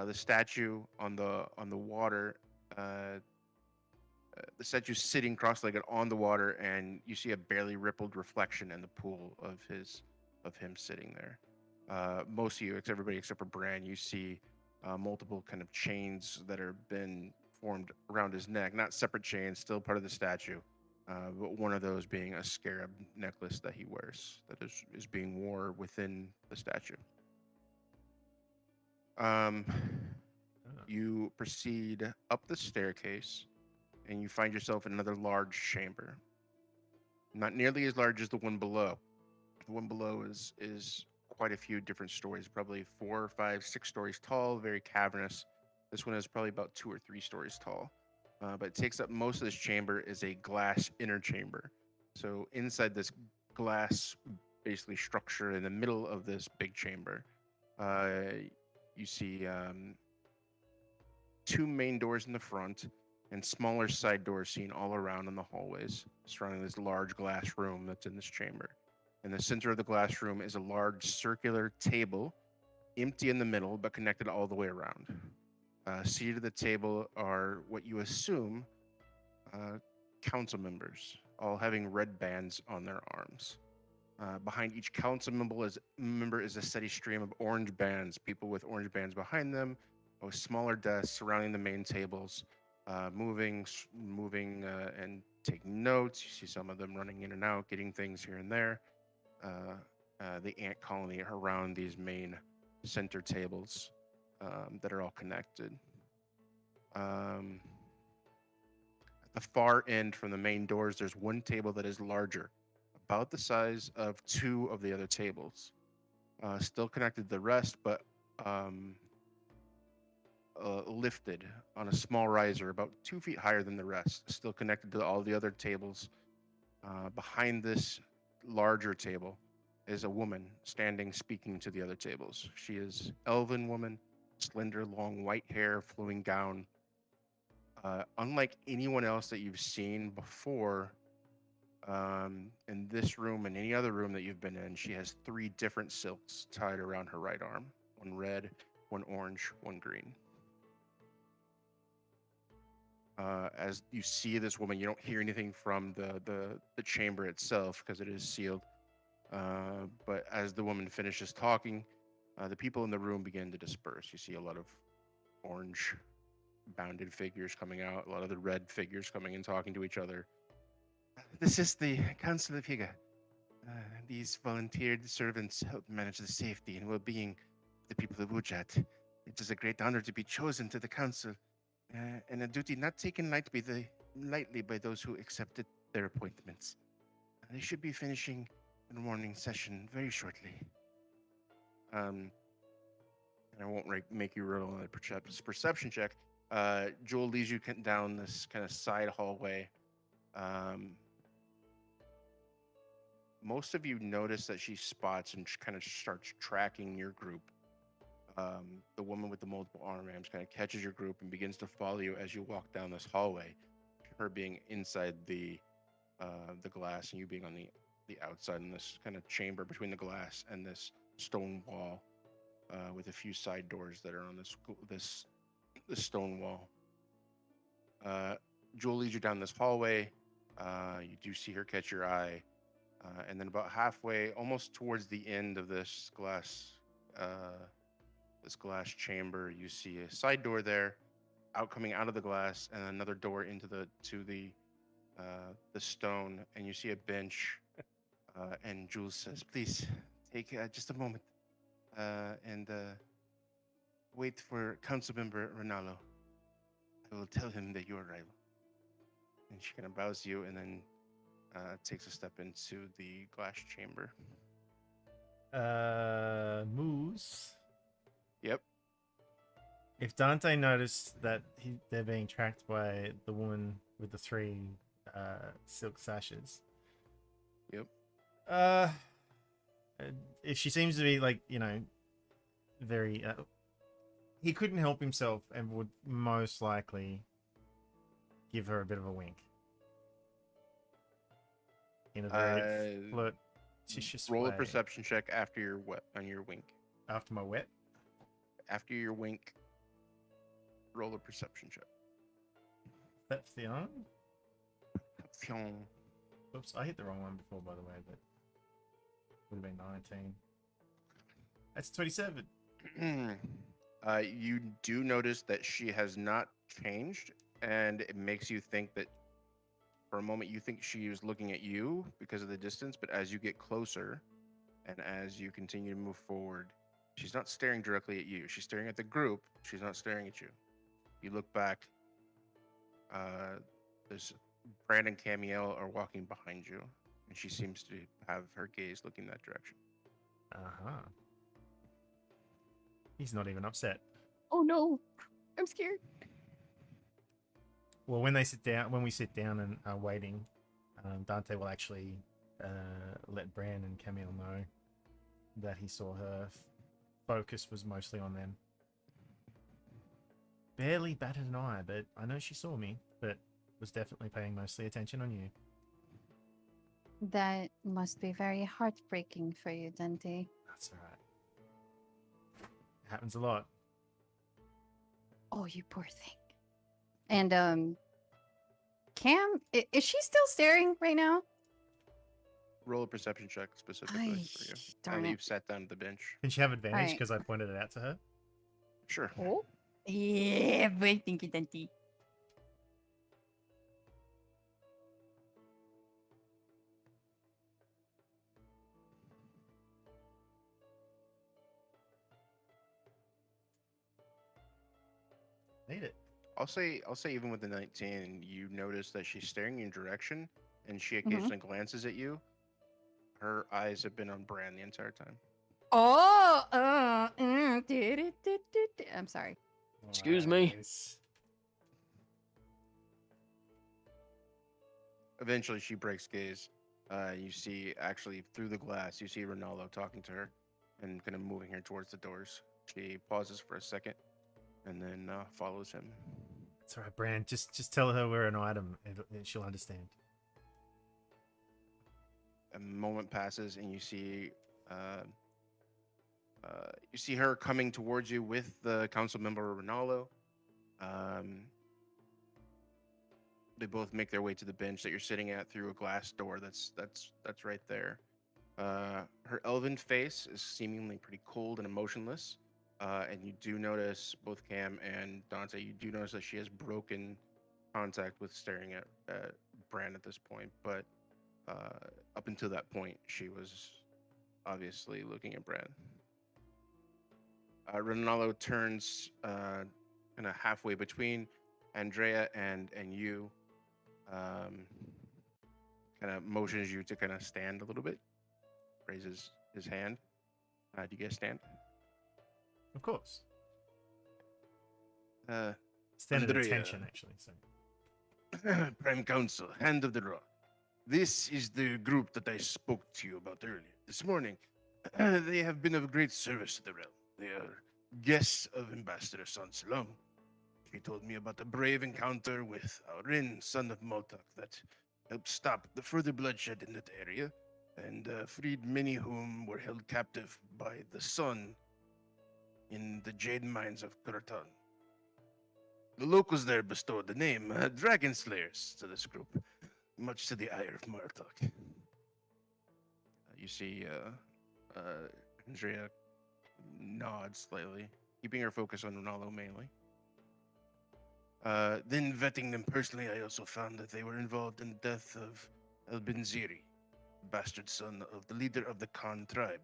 The statue on the water, the statue's sitting cross-legged on the water, and you see a barely rippled reflection in the pool of him sitting there. Most of you, everybody except for Bran, you see multiple kind of chains that are been formed around his neck, not separate chains, still part of the statue, but one of those being a scarab necklace that he wears, that is being worn within the statue. You proceed up the staircase, and you find yourself in another large chamber. Not nearly as large as the one below. The one below is quite a few different stories, probably 4, 5, 6 stories tall, very cavernous. This one is probably about 2 or 3 stories tall. But it takes up most of this chamber is a glass inner chamber. So inside this glass, basically structure in the middle of this big chamber, you see 2 main doors in the front and smaller side doors seen all around in the hallways surrounding this large glass room that's in this chamber. In the center of the glass room is a large circular table, empty in the middle but connected all the way around. Seated at the table are what you assume council members, all having red bands on their arms. Behind each council member is a steady stream of orange bands, people with orange bands behind them, with smaller desks surrounding the main tables, moving, and taking notes. You see some of them running in and out, getting things here and there. The ant colony around these main center tables that are all connected. At the far end from the main doors, there's one table that is larger, about the size of two of the other tables. Still connected to the rest, but lifted on a small riser about 2 feet higher than the rest, still connected to all the other tables. Behind this larger table is a woman standing speaking to the other tables. She is elven woman, slender, long white hair, flowing gown. Unlike anyone else that you've seen before in this room and any other room that you've been in, she has 3 different silks tied around her right arm. One red, one orange, one green. As you see this woman, you don't hear anything from the chamber itself because it is sealed. But as the woman finishes talking, the people in the room begin to disperse. You see a lot of orange bounded figures coming out, a lot of the red figures coming and talking to each other. This is the Council of Higa. These volunteered servants help manage the safety and well-being of the people of Ujat. It is a great honor to be chosen to the council, and a duty not taken lightly by those who accepted their appointments. They should be finishing the morning session very shortly. And I won't make you roll a perception check. Joel leads you down this kind of side hallway. Most of you notice that she spots and kind of starts tracking your group. The woman with the multiple arms kind of catches your group and begins to follow you as you walk down this hallway. Her being inside the glass and you being on the outside in this kind of chamber between the glass and this stone wall, with a few side doors that are on this stone wall. Jewel leads you down this hallway. You do see her catch your eye, and then about halfway, almost towards the end of this glass chamber, you see a side door there, coming out of the glass, and another door into the stone, and you see a bench. And Jules says, "Please take just a moment and wait for Councilmember Ronaldo. I will tell him that your arrival." And she kind of bows to you and then takes a step into the glass chamber. Moose. Yep. If Dante noticed that they're being tracked by the woman with the 3 silk sashes. Yep. If she seems to be very, he couldn't help himself and would most likely give her a bit of a wink in a very flirtatious roll way. a perception check after your wink. After my wet. After your wink, roll a perception check. Perception. Perception. Oops, I hit the wrong one before, by the way, but would have been 19. That's 27. You do notice that she has not changed, and it makes you think that for a moment you think she was looking at you because of the distance, but as you get closer and as you continue to move forward, she's not staring directly at you. She's staring at the group. She's not staring at you. You look back. There's Brand and Camiel are walking behind you, and she seems to have her gaze looking that direction. Uh-huh. He's not even upset. Oh no, I'm scared. Well, when we sit down and are waiting, Dante will actually let Bran and Camille know that he saw her. Focus was mostly on them. Barely batted an eye, but I know she saw me, but was definitely paying mostly attention on you. That must be very heartbreaking for you, Dante. That's alright. It happens a lot. Oh, you poor thing. And Cam, is she still staring right now? Roll a perception check specifically Ay, for you. Now darn that it. you've sat down at the bench. Can she have advantage Alright. because I pointed it out to her? Sure. Oh. Yeah, but thank you, Dante. Need it. I'll say even with the 19, you notice that she's staring in your direction, and she Mm-hmm. occasionally glances at you. Her eyes have been on Bran the entire time. Oh, I'm sorry. Excuse me. Nice. Eventually, she breaks gaze. You see, actually, through the glass, you see Ronaldo talking to her and kind of moving her towards the doors. She pauses for a second and then follows him. It's all right, Bran. Just tell her we're an item, and she'll understand. A moment passes, and you see her coming towards you with the council member Ronaldo. They both make their way to the bench that you're sitting at through a glass door that's right there. Her elven face is seemingly pretty cold and emotionless, and you do notice, both Cam and Dante, you do notice that she has broken contact with staring at Bran at this point, but up until that point, she was obviously looking at Bran. Ronaldo turns kind of halfway between Andrea and you, kind of motions you to kind of stand a little bit, raises his hand. Do you guys stand? Of course. Uh, Stand at Andrea. attention, actually. So. Prime Council, Hand of the Raw. This is the group that I spoke to you about earlier this morning. They have been of great service to the realm. They are guests of Ambassador Sansalom. He told me about a brave encounter with Aurin, son of Moltok, that helped stop the further bloodshed in that area, and freed many whom were held captive by the sun in the jade mines of Kurtan. The locals there bestowed the name Dragon Slayers to this group, much to the ire of Moltok. You see Andrea nods slightly, keeping her focus on Ronaldo mainly. Then vetting them personally, I also found that they were involved in the death of El Benziri, bastard son of the leader of the Khan tribe.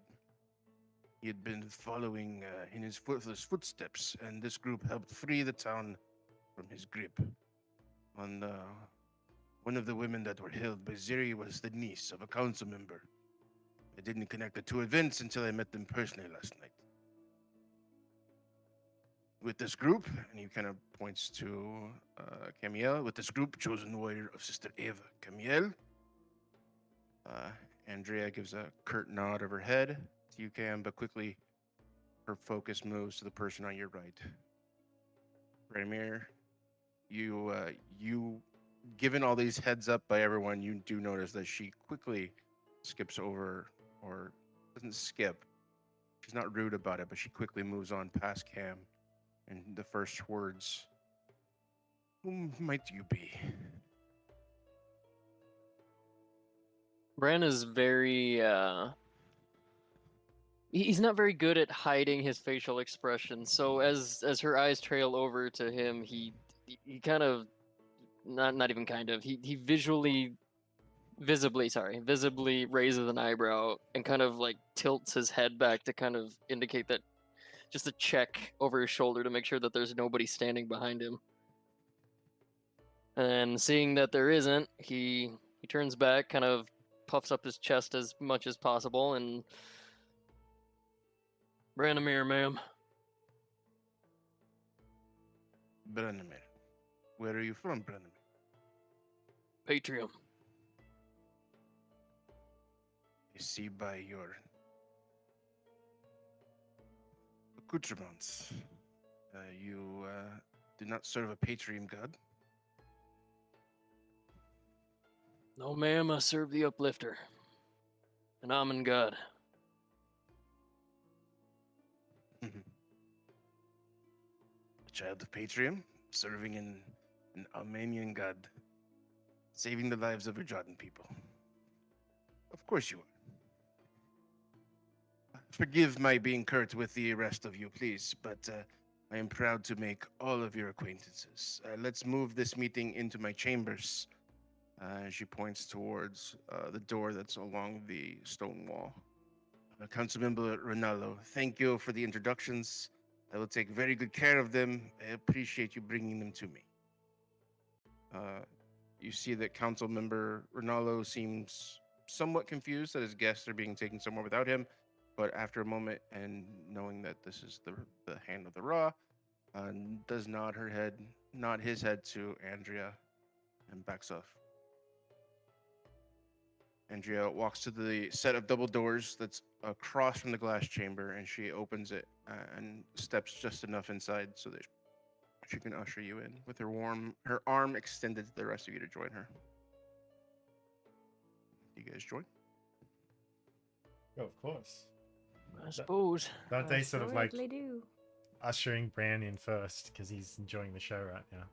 He had been following in his footsteps, and this group helped free the town from his grip. One of the women that were held by Ziri was the niece of a council member. I didn't connect the two events until I met them personally last night. With this group, and he kind of points to Camiel, with this group, chosen warrior of Sister Eva Camiel. Andrea gives a curt nod of her head to you, Cam, but quickly her focus moves to the person on your right. Radimir, you, given all these heads up by everyone, you do notice that she quickly skips over, or doesn't skip. She's not rude about it, but she quickly moves on past Cam. And the first words, whom might you be? Bran is very he's not very good at hiding his facial expression. So as her eyes trail over to him, he kind of not even kind of he visibly raises an eyebrow and kind of like tilts his head back to kind of indicate that, just a check over his shoulder to make sure that there's nobody standing behind him. And seeing that there isn't, he turns back, kind of puffs up his chest as much as possible, and Branimir, ma'am. Branimir. Where are you from, Branimir? Patrium. I see by your accoutrements. You do not serve a Patrium god? No, ma'am, I serve the Uplifter. An Amun god. A child of Patrium, serving an Armenian god, saving the lives of Rajadan people. Of course you are. Forgive my being curt with the rest of you, please, but I am proud to make all of your acquaintances. Let's move this meeting into my chambers. She points towards the door that's along the stone wall. Councilmember Ronaldo, thank you for the introductions. I will take very good care of them. I appreciate you bringing them to me. You see that council member Ronaldo seems somewhat confused that his guests are being taken somewhere without him, but after a moment and knowing that this is the hand of the Raw, does nod his head to Andrea, and backs off. Andrea walks to the set of double doors that's across from the glass chamber, and she opens it and steps just enough inside so that she can usher you in with her arm extended to the rest of you to join her. You guys join? Oh, of course. I suppose. Dante's sort of like Assuredly do. ushering Bran in first because he's enjoying the show right now.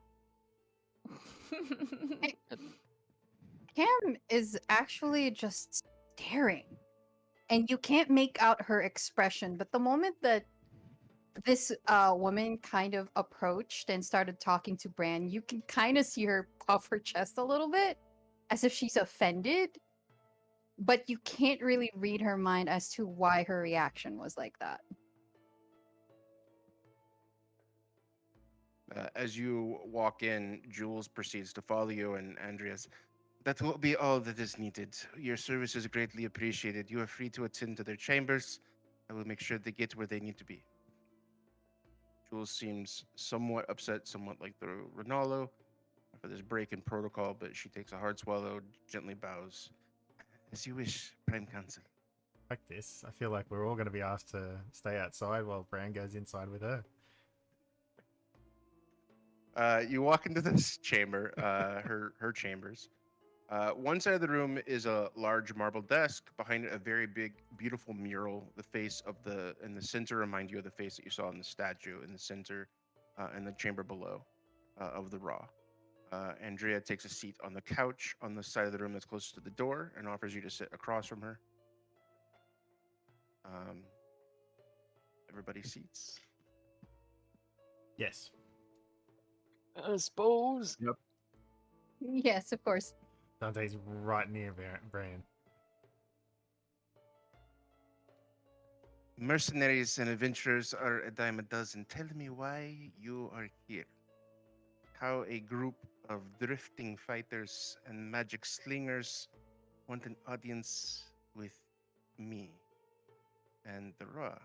Cam is actually just staring, and you can't make out her expression. But the moment that this woman kind of approached and started talking to Bran, you can kind of see her puff her chest a little bit, as if she's offended. But you can't really read her mind as to why her reaction was like that. As you walk in, Jules proceeds to follow you, and Andrea's. That will be all that is needed. Your service is greatly appreciated. You are free to attend to their chambers. I will make sure they get where they need to be. Jules seems somewhat upset, somewhat like the Ronaldo, for this break in protocol, but she takes a hard swallow, gently bows. As you wish, Prime Council. Like this, I feel like we're all going to be asked to stay outside while Bran goes inside with her. You walk into this chamber, her chambers. One side of the room is a large marble desk. Behind it, a very big, beautiful mural. The face in the center remind you of the face that you saw in the statue in the center, in the chamber below, of the Raw. Andrea takes a seat on the couch on the side of the room that's closest to the door and offers you to sit across from her. Everybody seats. Yes. I suppose. Yep. Yes, of course. Dante's right near Bran. Mercenaries and adventurers are a dime a dozen. Tell me why you are here. How a group of drifting fighters and magic slingers want an audience with me and the Raw.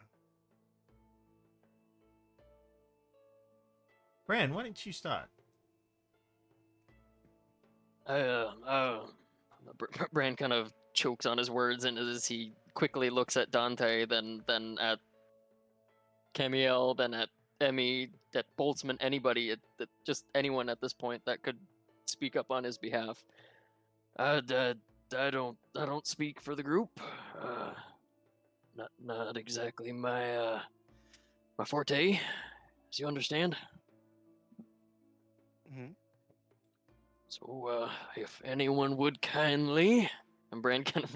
Bran, why don't you start? Bran kind of chokes on his words, and as he quickly looks at Dante, then at Camiel, then at Emmy, at Boltzmann, anybody, just anyone at this point that could speak up on his behalf. I don't speak for the group. Not exactly my forte, as you understand. Mm-hmm. So, if anyone would kindly, and Bran kind of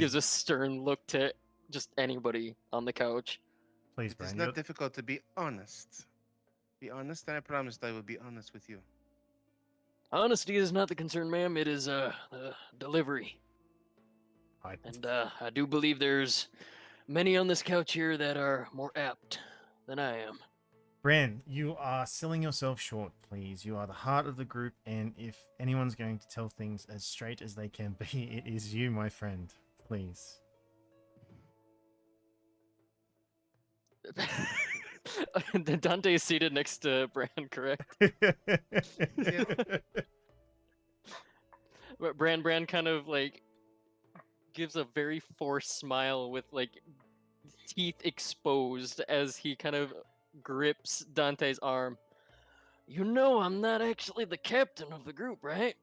gives a stern look to just anybody on the couch. Please, It's Bran. not difficult to be honest. Be honest, and I promised I would be honest with you. Honesty is not the concern, ma'am. It is the delivery. And I do believe there's many on this couch here that are more apt than I am. Bran, you are selling yourself short, please. You are the heart of the group, and if anyone's going to tell things as straight as they can be, it is you, my friend. Please. Dante is seated next to Bran, correct? But Bran kind of like gives a very forced smile with like teeth exposed as he kind of grips Dante's arm. You know I'm not actually the captain of the group, right?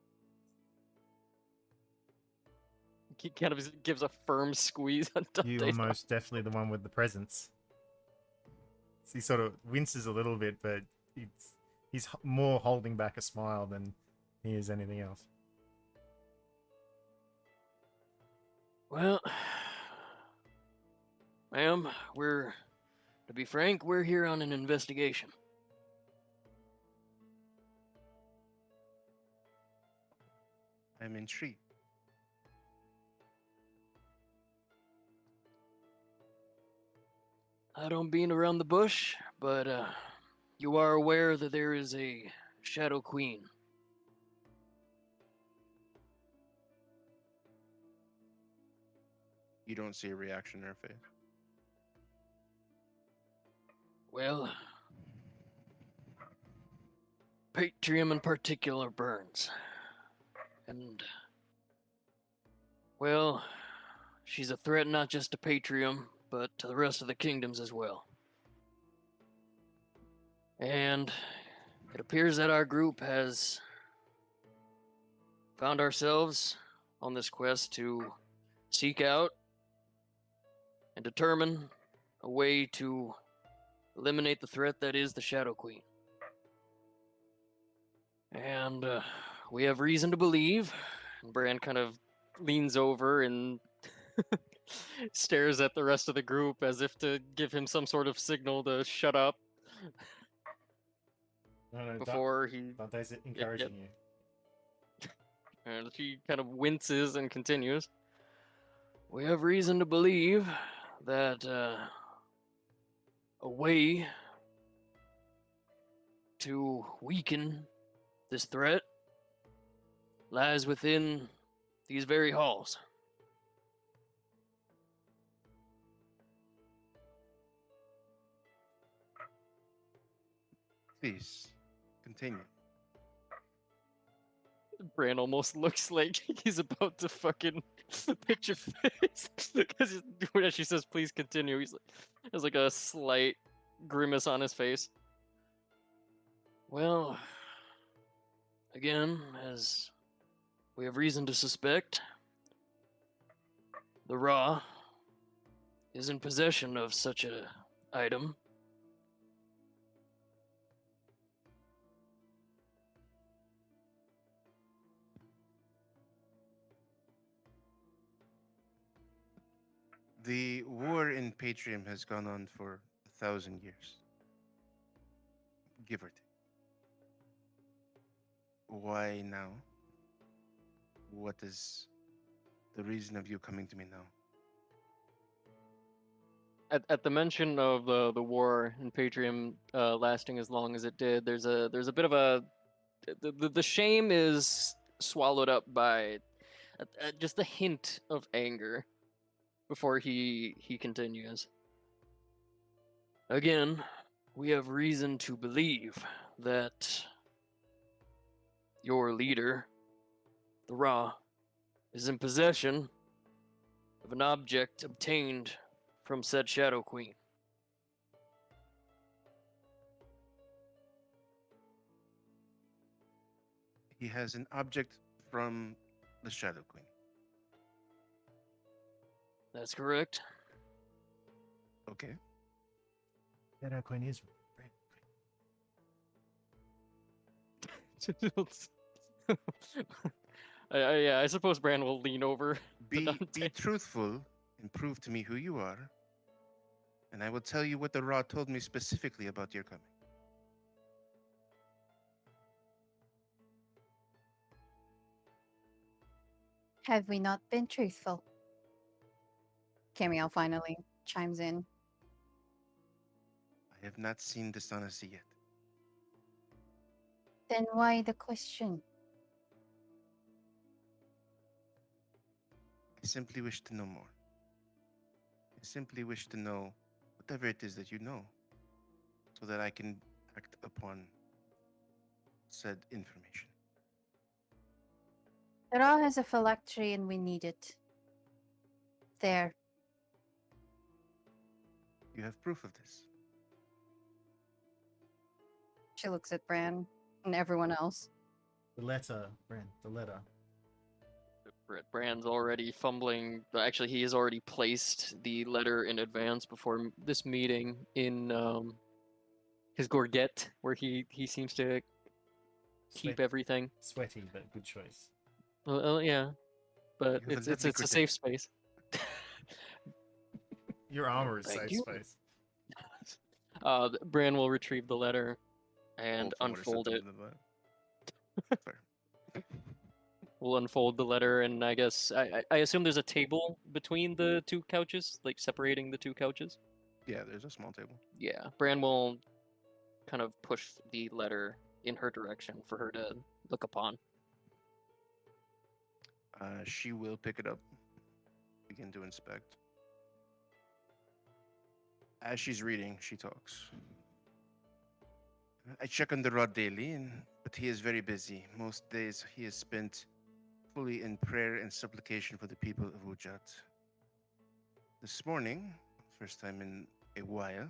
He kind of gives a firm squeeze on Dante's You are arm. most definitely the one with the presence. He sort of winces a little bit, but he's more holding back a smile than he is anything else. Well, ma'am, to be frank, we're here on an investigation. I'm intrigued. I don't beat around the bush. But you are aware that there is a Shadow Queen. You don't see a reaction in her face. Well, Patrium in particular burns. And, well, she's a threat not just to Patrium, but to the rest of the kingdoms as well. And it appears that our group has found ourselves on this quest to seek out and determine a way to eliminate the threat that is the Shadow Queen. And we have reason to believe, and Bran kind of leans over and stares at the rest of the group as if to give him some sort of signal to shut up No, before he... Dante's encouraging you. And she kind of winces and continues. We have reason to believe that a way to weaken this threat lies within these very halls. Please, continue. Bran almost looks like he's about to fucking pitch your face. Because when she says, please continue, there's like a slight grimace on his face. Well, again, as we have reason to suspect, the Ra is in possession of such a item. The war in Patrium has gone on for 1,000 years. Give or take. Why now? What is the reason of you coming to me now? At the mention of the war in Patrium lasting as long as it did, there's a bit of a the shame is swallowed up by just a hint of anger before he continues. Again, we have reason to believe that your leader, the Ra, is in possession of an object obtained from said Shadow Queen. He has an object from the Shadow Queen. That's correct. Okay. Shadow Queen is I suppose Bran will lean over. Be Dante. truthful and prove to me who you are, and I will tell you what the Ra told me specifically about your coming. Have we not been truthful? Camille finally chimes in. I have not seen dishonesty yet. Then why the question? I simply wish to know more. I simply wish to know whatever it is that you know, so that I can act upon said information. The Ra has a phylactery and we need it. There. You have proof of this. She looks at Bran and everyone else. the letter, Brent. The letter. Bran's already fumbling. Actually, he has already placed the letter in advance before this meeting in his gorget, where he seems to keep Sweat- everything. Sweaty, but good choice. Yeah, but You have a it's lovely a safe space. Your armor is Thank safe you. space. Bran will retrieve the letter and Hopefully what unfold said it. to the letter. Fair. We'll unfold the letter, and I guess I assume there's a table between the two couches, like separating the two couches. Yeah, there's a small table. Yeah, Bran will kind of push the letter in her direction for her to look upon. She will pick it up, begin to inspect. As she's reading, she talks. I check on the rod daily, but he is very busy. Most days he is spent fully in prayer and supplication for the people of Ujat. This morning, first time in a while,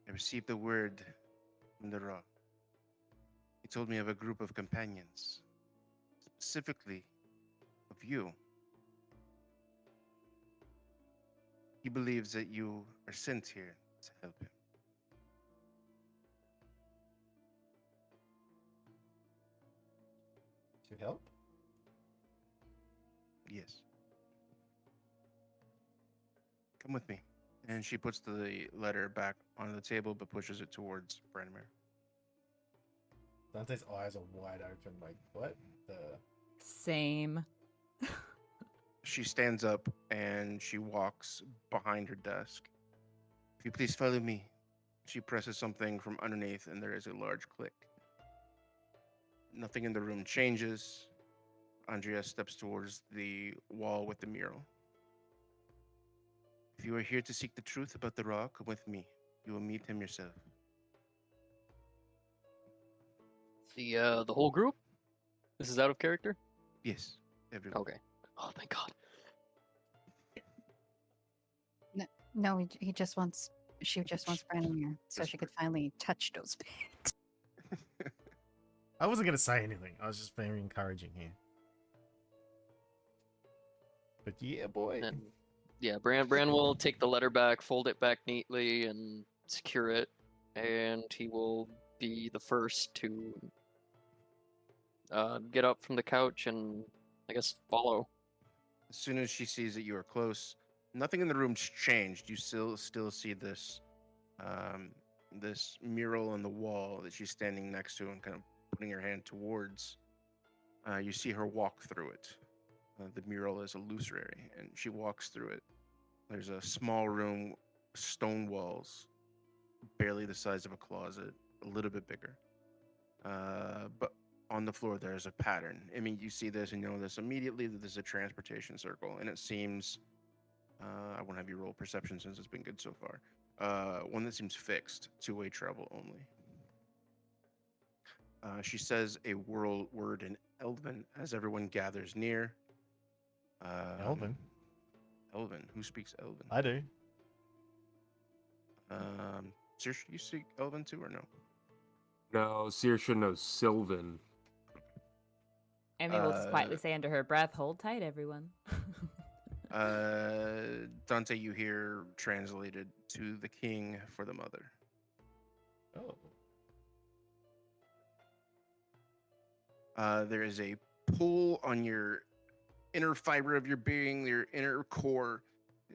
I received a word from the Ra. He told me of a group of companions, specifically of you. He believes that you are sent here to help him. To help? Yes. Come with me. And she puts the letter back on the table but pushes it towards Branimir. Dante's eyes are wide open, like, what the? Same. She stands up and she walks behind her desk. If you please follow me. She presses something from underneath and there is a large click. Nothing in the room changes. Andrea steps towards the wall with the mural. If you are here to seek the truth about the Ra, come with me. You will meet him yourself. The whole group? This is out of character? Yes, everyone. Okay. Oh, thank God. No, he just wants. She just wants Branimir, so she could finally touch those pants. I wasn't gonna say anything. I was just very encouraging here. But yeah, boy. And yeah, Bran will take the letter back, fold it back neatly, and secure it. And he will be the first to get up from the couch and, I guess, follow. As soon as she sees that you are close, nothing in the room's changed. You still see this this mural on the wall that she's standing next to and kind of putting her hand towards. You see her walk through it. The mural is illusory, and she walks through it. There's a small room, stone walls, barely the size of a closet, a little bit bigger. But on the floor, there's a pattern. I mean, you see this and you know this immediately that this is a transportation circle, and it seems. I won't have you roll perception since it's been good so far. One that seems fixed, two-way travel only. She says a word in Elven as everyone gathers near. Elven? Elven. Who speaks Elven? I do. Seriously, you speak Elven too, or no? No, Saoirse knows Sylvan. Emmy will just quietly say under her breath, "Hold tight, everyone." Dante, you hear translated to the king for the mother. Oh. There is a pull on your inner fiber of your being, your inner core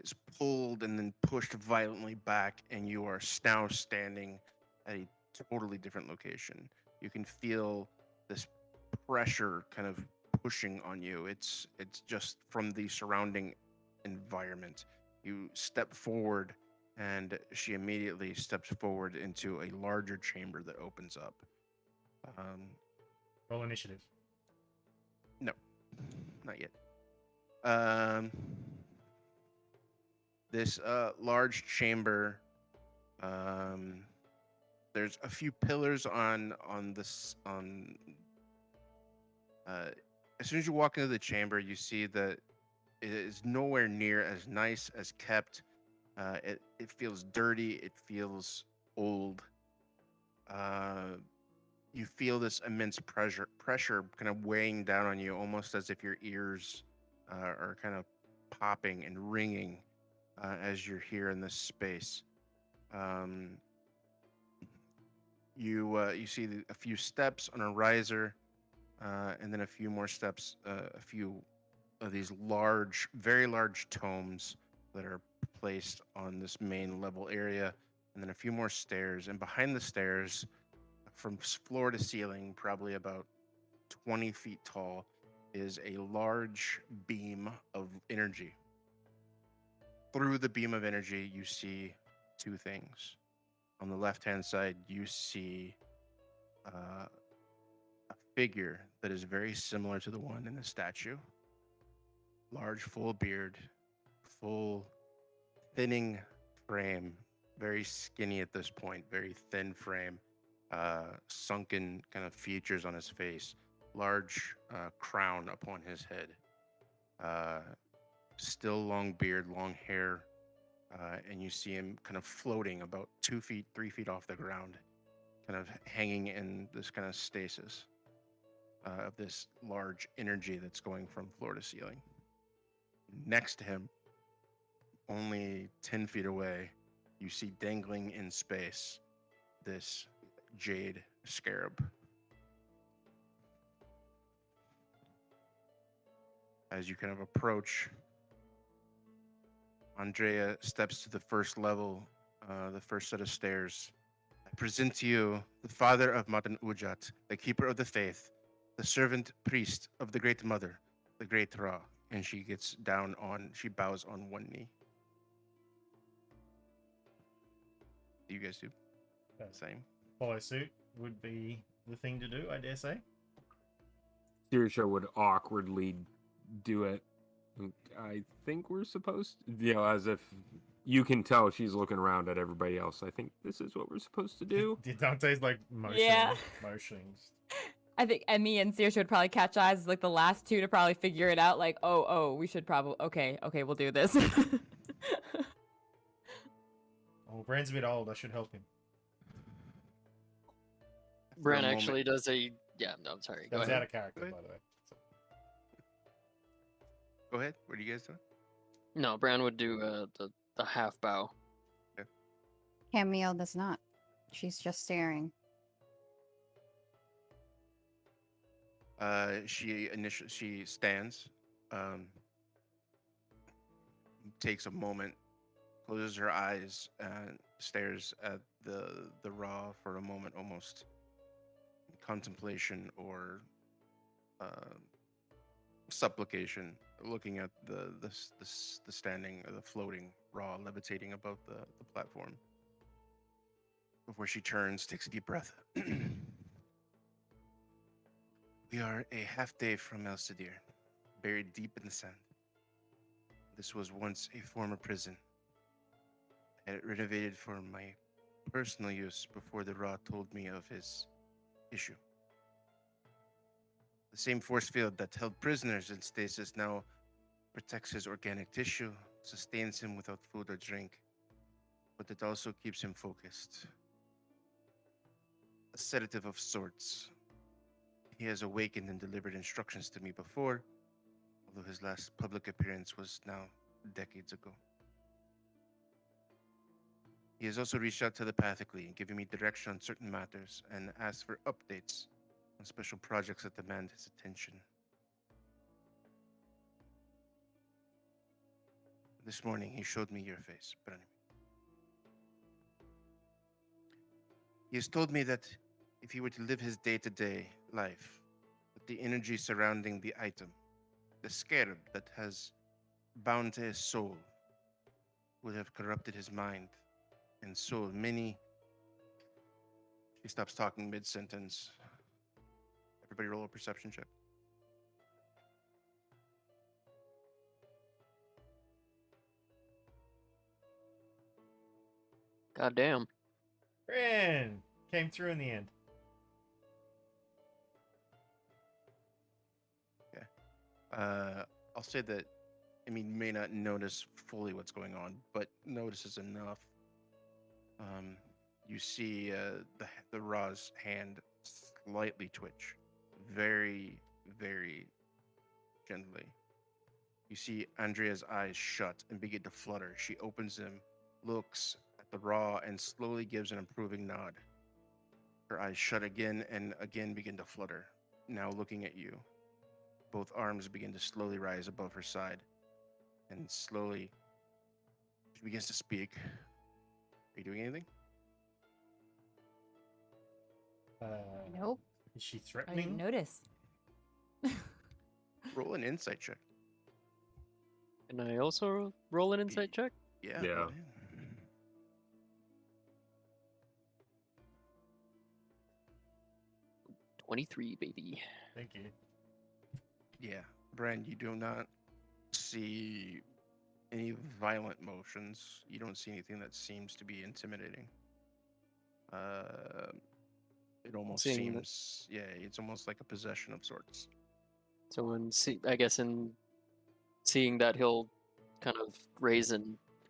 is pulled and then pushed violently back, and you are now standing at a totally different location. You can feel this pressure kind of pushing on you. It's just from the surrounding environment. You step forward, and she immediately steps forward into a larger chamber that opens up. Roll initiative. No, not yet. This large chamber. There's a few pillars on this on. As soon as you walk into the chamber, you see that it is nowhere near as nice as kept. It feels dirty. It feels old. You feel this immense pressure kind of weighing down on you, almost as if your ears are kind of popping and ringing as you're here in this space. You see a few steps on a riser, and then a few more steps, a few of these large, very large tomes that are placed on this main level area, and then a few more stairs. And behind the stairs, from floor to ceiling, probably about 20 feet tall, is a large beam of energy. Through the beam of energy, you see two things. On the left-hand side, you see a figure that is very similar to the one in the statue. Large, full beard, full, thinning frame, very skinny at this point, very thin frame, sunken kind of features on his face, large crown upon his head, still long beard, long hair, and you see him kind of floating about 2 feet, 3 feet off the ground, kind of hanging in this kind of stasis of this large energy that's going from floor to ceiling. Next to him, only 10 feet away, you see dangling in space this jade scarab. As you kind of approach, Andrea steps to the first level, the first set of stairs. I present to you the father of Matan Ujat, the keeper of the faith, the servant priest of the Great Mother, the Great Ra. And she bows on one knee. You guys do the same? Follow suit would be the thing to do, I dare say. Sirisha would awkwardly do it. I think we're supposed to, as if you can tell she's looking around at everybody else. I think this is what we're supposed to do. Dante's like motioning. Yeah. Motioning. I think Emmy and Saoirse would probably catch eyes as like the last two to probably figure it out. Like, oh, we should probably okay, we'll do this. Oh, Brand's a bit old. I should help him. Bran moment. actually does a. Yeah, no, I'm sorry. That Go was ahead. out of character, Go ahead. by the way. So, Go ahead. What are you guys doing? No, Bran would do the half bow. Camille does not. She's just staring. She stands, takes a moment, closes her eyes, and stares at the Ra for a moment, almost in contemplation or supplication, looking at the standing or the floating Ra levitating above the platform. Before she turns, takes a deep breath. We are a half day from El Sedr, buried deep in the sand. This was once a former prison. I had it renovated for my personal use before the Ra told me of his issue. The same force field that held prisoners in stasis now protects his organic tissue, sustains him without food or drink, but it also keeps him focused. A sedative of sorts. He has awakened and delivered instructions to me before, although his last public appearance was now decades ago. He has also reached out telepathically and given me direction on certain matters and asked for updates on special projects that demand his attention. This morning, he showed me your face, Branimir. He has told me that if he were to live his day-to-day life, that the energy surrounding the item, the scarab that has bound to his soul, would have corrupted his mind and soul. She stops talking mid-sentence. Everybody roll a perception check. God damn. Brand came through in the end. I'll say that, may not notice fully what's going on, but notices enough. You see the Ra's hand slightly twitch, very, very gently. You see Andrea's eyes shut and begin to flutter. She opens them, looks at the Ra, and slowly gives an approving nod. Her eyes shut again and again begin to flutter, now looking at you. Both arms begin to slowly rise above her side, and slowly she begins to speak. Are you doing anything? Nope. Is she I didn't threatening? notice. Roll an insight check. Can I also roll an insight check? Yeah. Yeah. go ahead. 23, baby. Thank you. Yeah, Brand, you do not see any violent motions. You don't see anything that seems to be intimidating. Uh, it almost Seeing that- seems, yeah, it's almost like a possession of sorts. So I guess in seeing that, he'll kind of raise a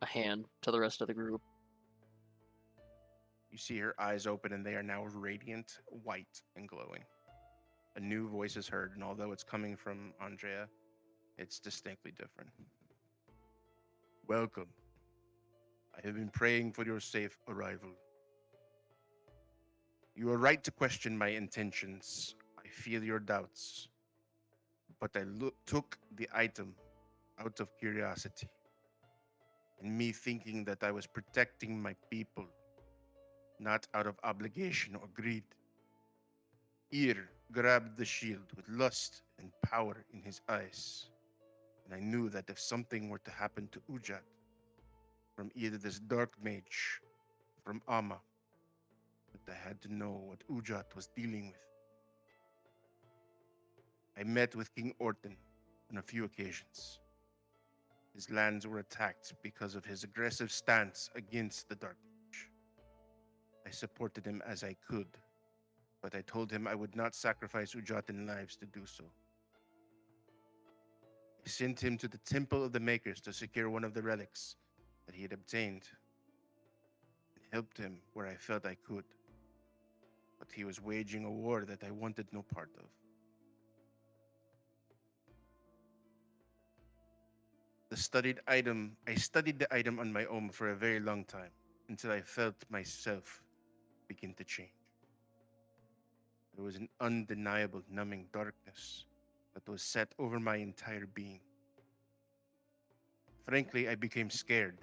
hand to the rest of the group. You see her eyes open, and they are now radiant, white, and glowing. A new voice is heard, and although it's coming from Andrea, it's distinctly different. Welcome. I have been praying for your safe arrival. You are right to question my intentions. I feel your doubts. But I took the item out of curiosity, and me thinking that I was protecting my people, not out of obligation or greed. Ir grabbed the shield with lust and power in his eyes, and I knew that if something were to happen to Ujat, from either this dark mage, from Amma, that I had to know what Ujat was dealing with. I met with King Orton on a few occasions. His lands were attacked because of his aggressive stance against the Dark Mage. I supported him as I could, but I told him I would not sacrifice Ujatan lives to do so. I sent him to the Temple of the Makers to secure one of the relics that he had obtained, and helped him where I felt I could. But he was waging a war that I wanted no part of. I studied the item on my own for a very long time, until I felt myself begin to change. There was an undeniable numbing darkness that was set over my entire being. Frankly, I became scared,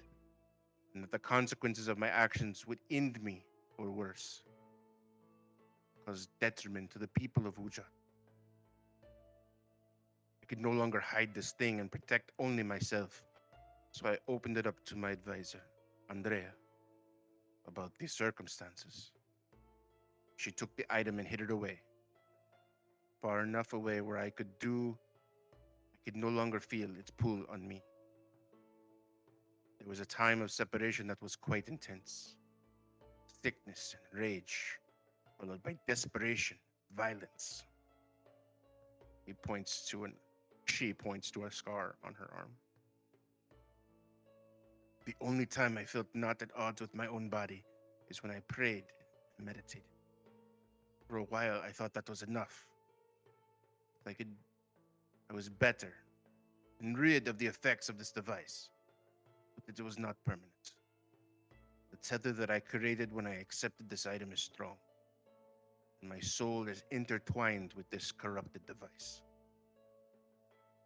and that the consequences of my actions would end me or worse, cause detriment to the people of Uja. I could no longer hide this thing and protect only myself, so I opened it up to my advisor, Andrea, about these circumstances. She took the item and hid it away, far enough away where I could no longer feel its pull on me. There was a time of separation that was quite intense. Sickness and rage, followed by desperation, violence. She points to a scar on her arm. The only time I felt not at odds with my own body is when I prayed and meditated. For a while, I thought that was enough. I was better and rid of the effects of this device, but it was not permanent. The tether that I created when I accepted this item is strong, and my soul is intertwined with this corrupted device.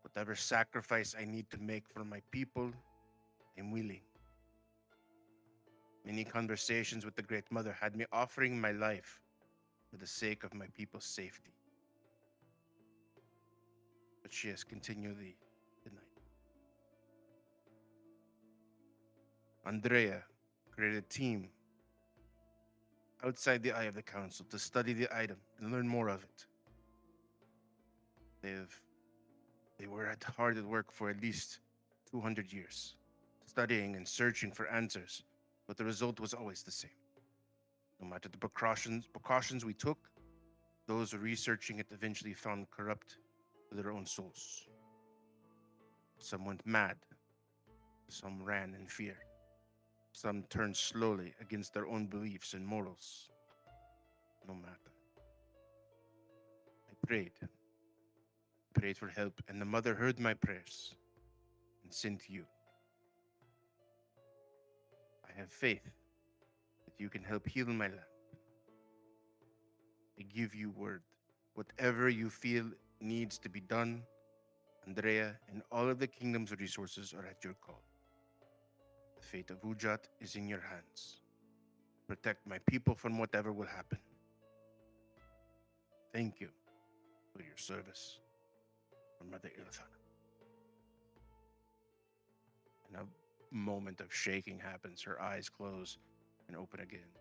Whatever sacrifice I need to make for my people, I'm willing. Many conversations with the Great Mother had me offering my life for the sake of my people's safety. But she has continually denied. Andrea created a team outside the eye of the council to study the item and learn more of it. They were hard at work for at least 200 years, studying and searching for answers, but the result was always the same. No matter the precautions we took, those researching it eventually found corrupt to their own souls. Some went mad, some ran in fear, some turned slowly against their own beliefs and morals. No matter. I prayed for help, and the Mother heard my prayers and sent you. I have faith that you can help heal my land. I give you word. Whatever you feel needs to be done, Andrea and all of the kingdom's resources are at your call. The fate of Ujat is in your hands. Protect my people from whatever will happen. Thank you for your service, Mother Ilthana. And a moment of shaking happens. Her eyes close and open again.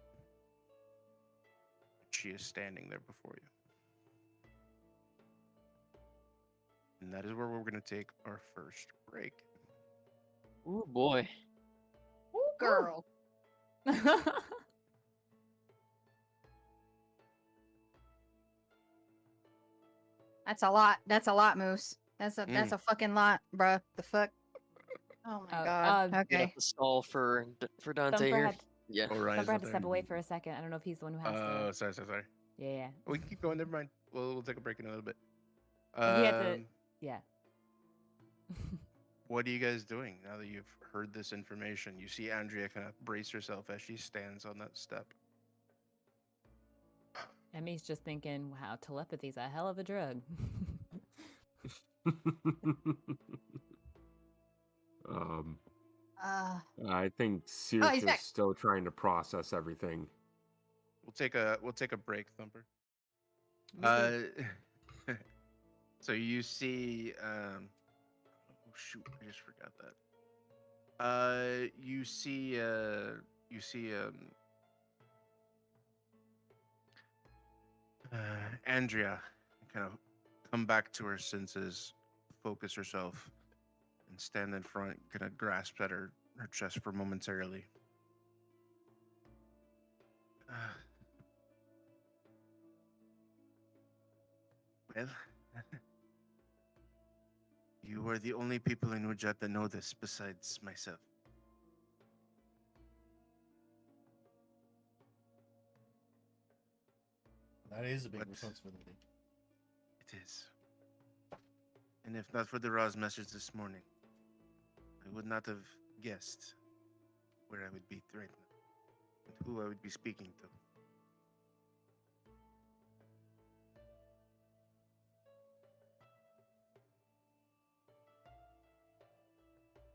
She is standing there before you. And that is where we're going to take our first break. Ooh boy. Girl. That's a lot. That's a lot, Moose. That's a fucking lot, bruh. The fuck? Oh my god. Get Okay. up the stall for Dante Thumper here. had, Yeah. Or Thumper had to step away for a second. I don't know if he's the one who has Oh, to. sorry. Yeah. We can keep going. Never mind. We'll take a break in a little bit. He had to. Yeah. What are you guys doing now that you've heard this information? You see Andrea kind of brace herself as she stands on that step. Emmy's just thinking, wow, telepathy's a hell of a drug. um, Uh, I think he's Saoirse's back. still trying to process everything. We'll take a break, Thumper. Me too. So you see oh shoot, I just forgot that. You see Andrea kind of come back to her senses, focus herself, and stand in front, kind of grasp at her chest for momentarily. Well, you are the only people in Ujat that know this besides myself. That is a big What? responsibility. It is. And if not for the Ra's message this morning, I would not have guessed where I would be right now and who I would be speaking to.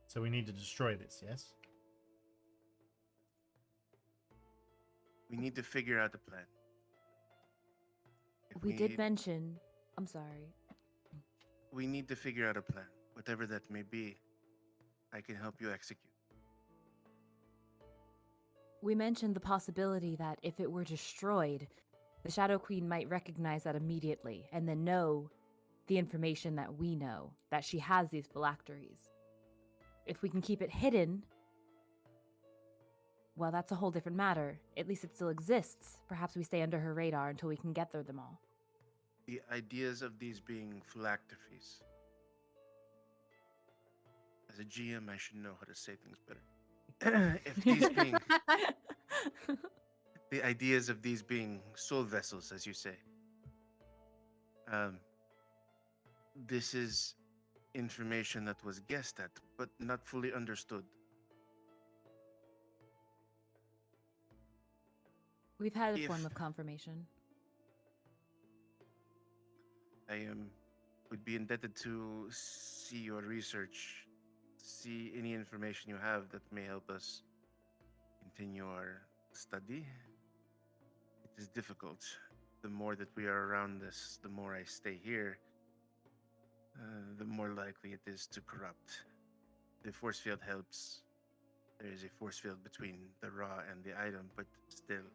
So we need to destroy this, yes? We need to figure out a plan. If We did need- mention. I'm sorry. We need to figure out a plan, whatever that may be. I can help you execute. We mentioned the possibility that if it were destroyed, the Shadow Queen might recognize that immediately and then know the information that we know, that she has these phylacteries. If we can keep it hidden, well, that's a whole different matter. At least it still exists. Perhaps we stay under her radar until we can get through them all. The ideas of these being phylacteries. As a GM, I should know how to say things better. If these being the ideas of these being soul vessels, as you say. This is information that was guessed at, but not fully understood. We've had a form If- of confirmation. I would be indebted to see your research, see any information you have that may help us continue our study. It is difficult. The more that we are around this, the more I stay here, the more likely it is to corrupt. The force field helps. There is a force field between the raw and the item, but still,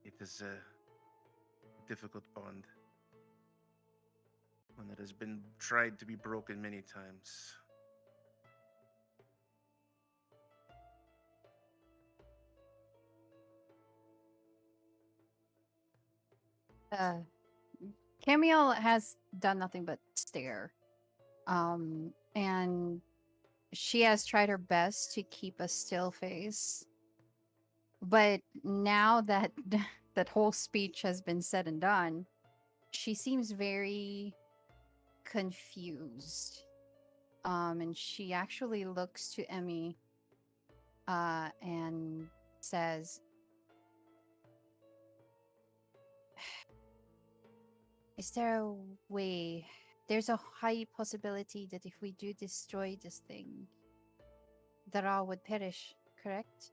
it is a difficult bond. One that has been tried to be broken many times. Camille has done nothing but stare. And she has tried her best to keep a still face. But now that that whole speech has been said and done, she seems very confused. And she actually looks to Emmy and says, is there a way? There's a high possibility that if we do destroy this thing, the Ra would perish, correct?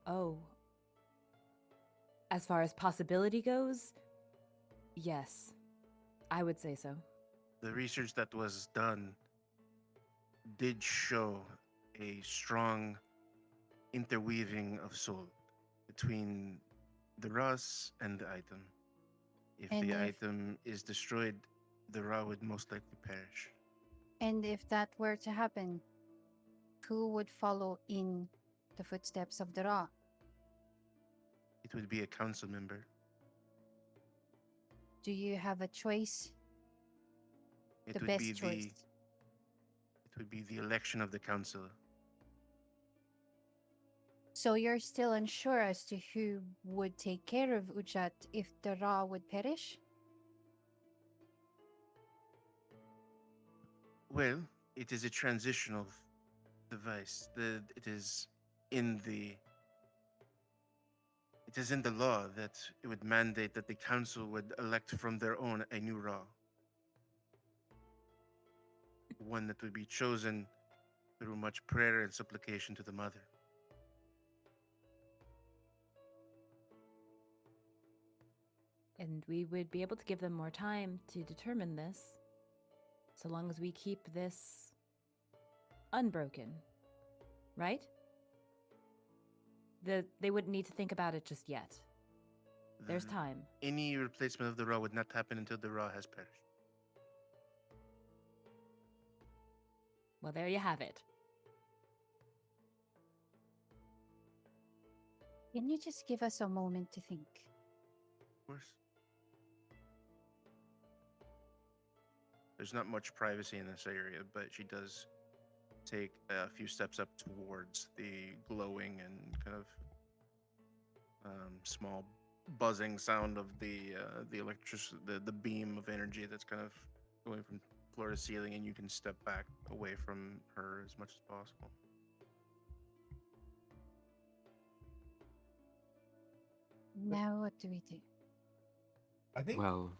Oh. As far as possibility goes, yes. I would say so. The research that was done did show a strong interweaving of soul between the Ross and the item. If And the if- item is destroyed, the Ra would most likely perish. And if that were to happen, who would follow in the footsteps of the Ra? It would be a council member. Do you have a choice? It The would best be choice. it would be the election of the council. So you're still unsure as to who would take care of Ujat if the Ra would perish? Well, it is a transitional device. It is in the law that it would mandate that the council would elect from their own a new Ra. One that would be chosen through much prayer and supplication to the mother. And we would be able to give them more time to determine this, so long as we keep this unbroken, right? They wouldn't need to think about it just yet. There's The- time. Any replacement of the Ra would not happen until the Ra has perished. Well, there you have it. Can you just give us a moment to think? Of course. There's not much privacy in this area, but she does take a few steps up towards the glowing and kind of small buzzing sound of the the beam of energy that's kind of going from floor to ceiling, and you can step back away from her as much as possible. Now what do we do? I think. Well,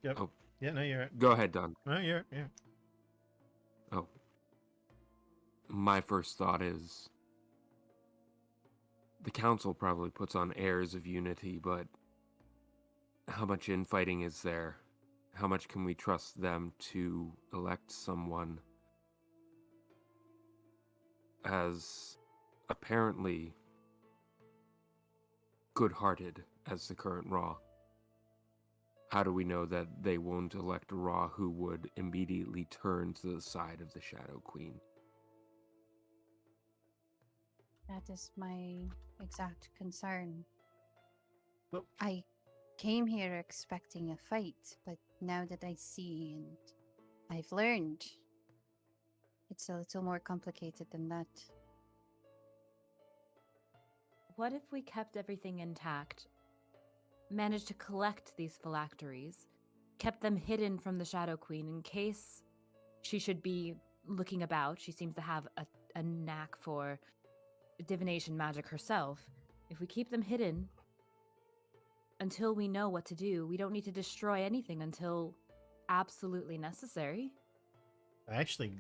Yep. oh. Yeah, no, you're right. go ahead, Don. No, you're yeah. Oh. My first thought is the council probably puts on airs of unity, but how much infighting is there? How much can we trust them to elect someone as apparently good-hearted as the current Raw? How do we know that they won't elect a Raw who would immediately turn to the side of the Shadow Queen? That is my exact concern. Well- I came here expecting a fight, but now that I see and I've learned, it's a little more complicated than that. What if we kept everything intact, managed to collect these phylacteries, kept them hidden from the Shadow Queen in case she should be looking about? She seems to have a knack for divination magic herself. If we keep them hidden until we know what to do, we don't need to destroy anything until absolutely necessary. I actually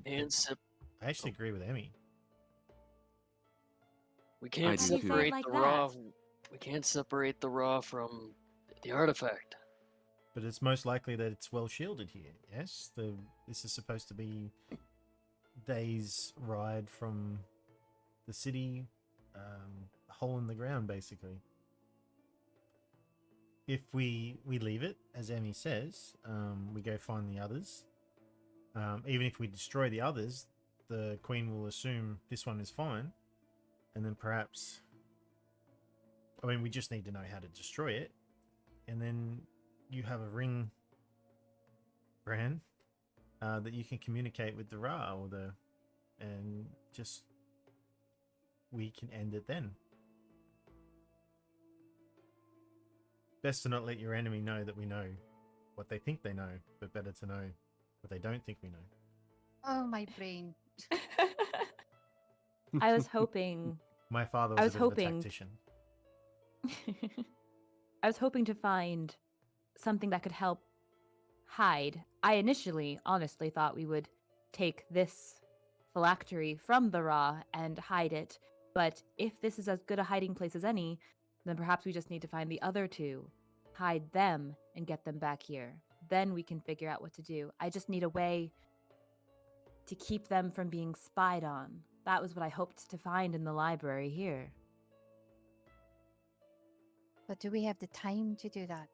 agree with Emmy. We can't do too. separate Like the raw. that. We can't separate the raw from the artifact. But it's most likely that it's well shielded here. Yes, this is supposed to be days' ride from the city, hole in the ground, basically. If we leave it, as Emmy says, we go find the others. Even if we destroy the others, the Queen will assume this one is fine, and then perhaps, I mean, we just need to know how to destroy it, and then you have a ring, Bran, that you can communicate with the Ra and just we can end it then. Best to not let your enemy know that we know what they think they know, but better to know what they don't think we know. Oh, my brain. I was hoping My father I was was a bit of a hoping- tactician. I was hoping to find something that could help hide. I initially, honestly, thought we would take this phylactery from the Ra and hide it. But if this is as good a hiding place as any, then perhaps we just need to find the other two, hide them, and get them back here. Then we can figure out what to do. I just need a way to keep them from being spied on. That was what I hoped to find in the library here. But do we have the time to do that?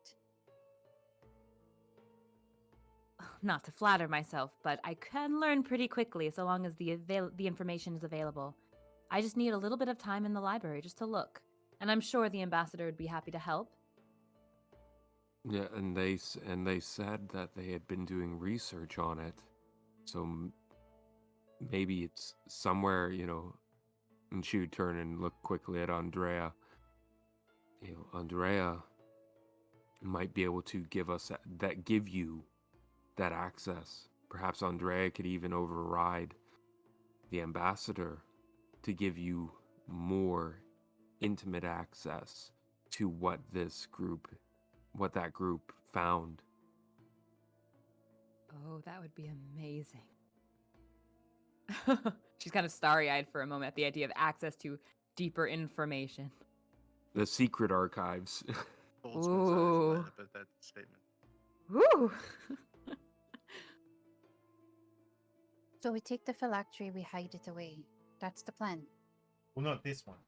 Not to flatter myself, but I can learn pretty quickly so long as the information is available. I just need a little bit of time in the library just to look, and I'm sure the ambassador would be happy to help. Yeah, and they said that they had been doing research on it, so maybe it's somewhere, you know. And she would turn and look quickly at Andrea. You know, Andrea might be able to give you that access. Perhaps Andrea could even override the ambassador to give you more intimate access to what that group found. Oh, that would be amazing. She's kind of starry-eyed for a moment at the idea of access to deeper information. The secret archives. Boltzmann's eyes Ooh. light up at that statement. Woo! So we take the phylactery, we hide it away. That's the plan. Well, not this one.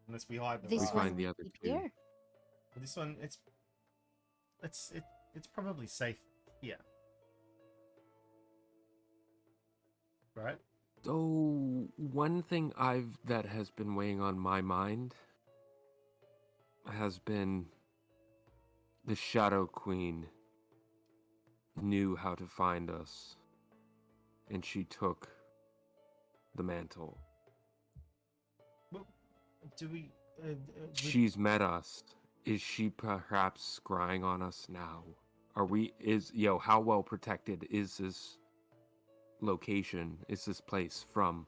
Unless we hide the This rod. find one the other right two. here. But this one, it's probably safe here. Right? So one thing that has been weighing on my mind has been the Shadow Queen knew how to find us, and she took the mantle. Well, do we? She's met us. Is she perhaps scrying on us now? How well protected is this location, is this place from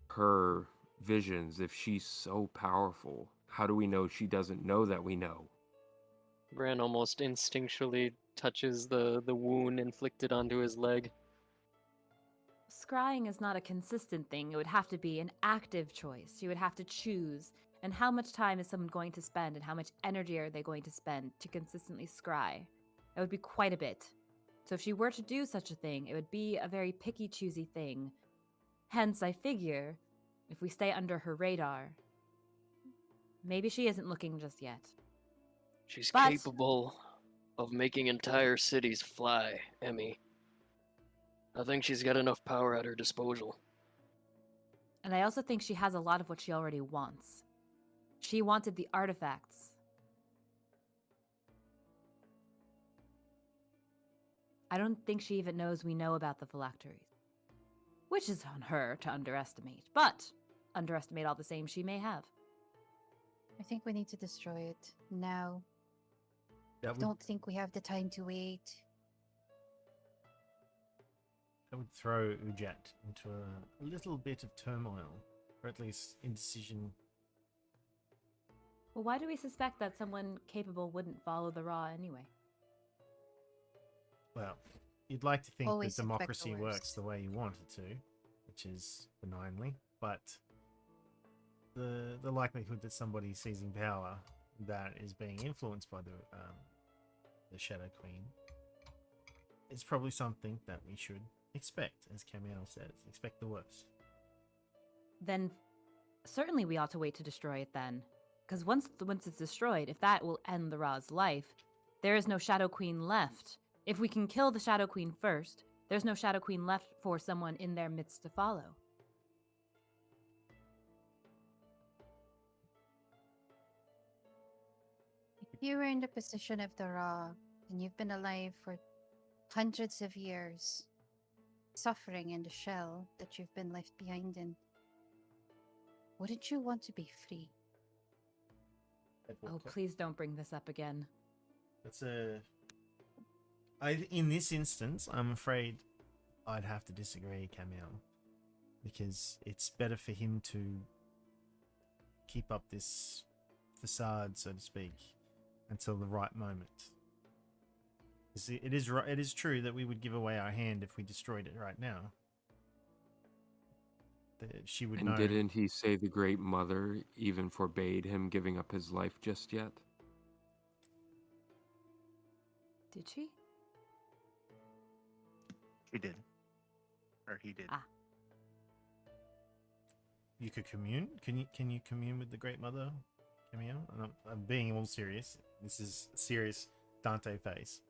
her visions? If she's so powerful, how do we know she doesn't know that we know? Bran almost instinctually touches the wound inflicted onto his leg. Scrying is not a consistent thing. It would have to be an active choice. You would have to choose. And how much time is someone going to spend and how much energy are they going to spend to consistently scry? It would be quite a bit. So if she were to do such a thing, it would be a very picky-choosy thing. Hence, I figure, if we stay under her radar, maybe she isn't looking just yet. She's But- capable of making entire cities fly, Emmy. I think she's got enough power at her disposal. And I also think she has a lot of what she already wants. She wanted the artifacts. I don't think she even knows we know about the phylacteries. Which is on her to underestimate, but underestimate all the same she may have. I think we need to destroy it now. That I would, don't think we have the time to wait. that would throw Ujat into a little bit of turmoil, or at least indecision. Well, why do we suspect that someone capable wouldn't follow the Raw anyway? Well, you'd like to think Always that expect the democracy works worst. the way you want it to, which is benignly, but the likelihood that somebody seizing power that is being influenced by the Shadow Queen is probably something that we should expect, as Camiel says. Expect the worst. Then certainly we ought to wait to destroy it then. Because once it's destroyed, if that will end the Ra's life, there is no Shadow Queen left. If we can kill the Shadow Queen first, there's no Shadow Queen left for someone in their midst to follow. If you were in the position of the Ra, and you've been alive for hundreds of years, suffering in the shell that you've been left behind in, wouldn't you want to be free? Oh, please don't bring this up again. That's in this instance, I'm afraid I'd have to disagree, Camiel, because it's better for him to keep up this facade, so to speak, until the right moment. It is true that we would give away our hand if we destroyed it right now. She would know. And didn't he say the Great Mother even forbade him giving up his life just yet? Did she? She did. Or he did. Ah. You could commune? Can you commune with the Great Mother, Camille, and I'm being all serious. This is serious Dante face.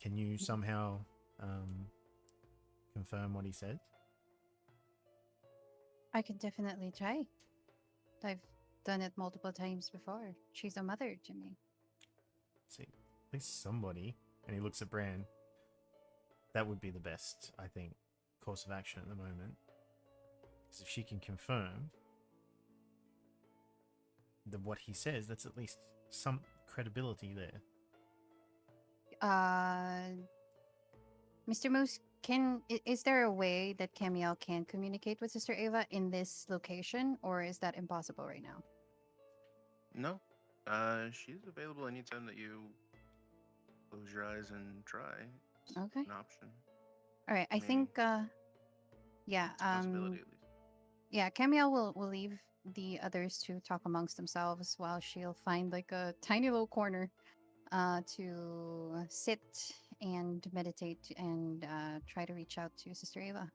Can you somehow confirm what he said? I can definitely try. I've done it multiple times before. She's a mother to me. See, at least somebody. And he looks at Bran. That would be the best, I think, course of action at the moment. Because if she can confirm that what he says, that's at least some credibility there. Mr. Moose, is there a way that Camiel can communicate with Sister Ava in this location, or is that impossible right now? No. She's available anytime that you close your eyes and try. It's Okay. an option. All right. I Maybe. think yeah, It's a possibility at least. yeah, Camiel will leave the others to talk amongst themselves while she'll find like a tiny little corner to sit and meditate and try to reach out to Sister Ava.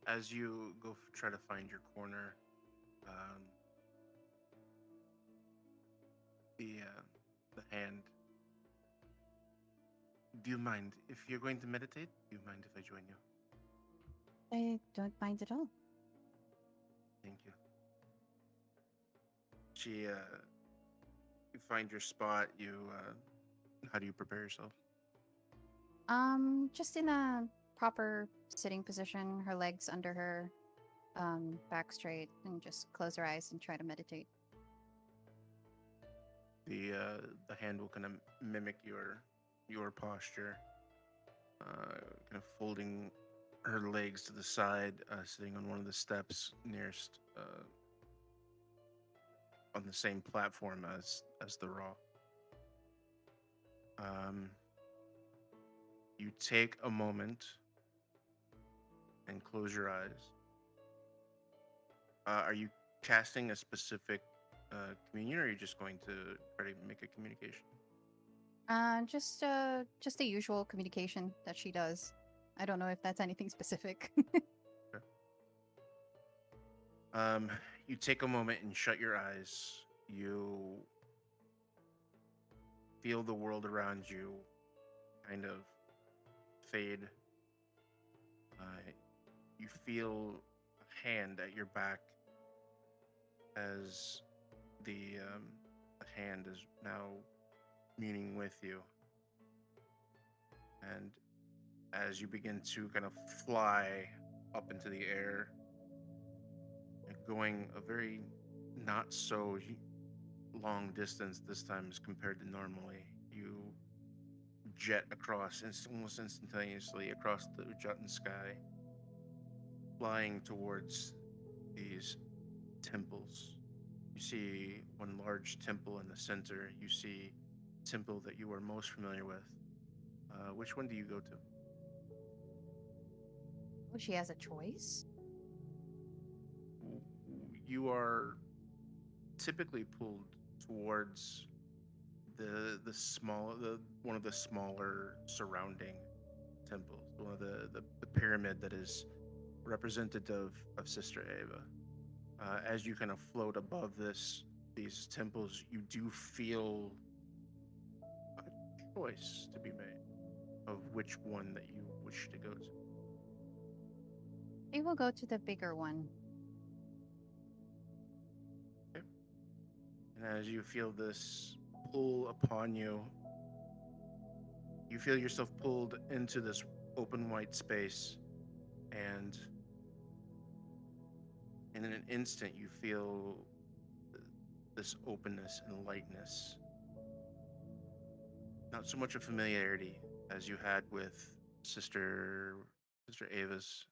As you go try to find your corner, the hand. Do you mind if you're going to meditate? Do you mind if I join you? I don't mind at all. Thank you. You find your spot. How do you prepare yourself? Just in a proper sitting position, her legs under her, back straight, and just close her eyes and try to meditate. The hand will kind of mimic your posture, kind of folding her legs to the side, sitting on one of the steps nearest, on the same platform as the raw. You take a moment and close your eyes. Are you casting a specific communion, or are you just going to try to make a communication? Just the usual communication that she does. I don't know if that's anything specific. You take a moment and shut your eyes. You feel the world around you kind of fade. You feel a hand at your back as the hand is now communing with you. And as you begin to kind of fly up into the air, going a very not so long distance this time as compared to normally, you jet across almost instantaneously across the Ujatan sky, flying towards these temples. You see one large temple in the center. You see the temple that you are most familiar with. Which one do you go to? Oh, she has a choice? You are typically pulled towards the one of the smaller surrounding temples, one of the pyramid that is representative of Sister Ava. As you kind of float above these temples, you do feel a choice to be made of which one that you wish to go to. I will go to the bigger one. Okay. And as you feel this pull upon you, you feel yourself pulled into this open white space, and in an instant you feel this openness and lightness. Not so much a familiarity as you had with Sister Ava's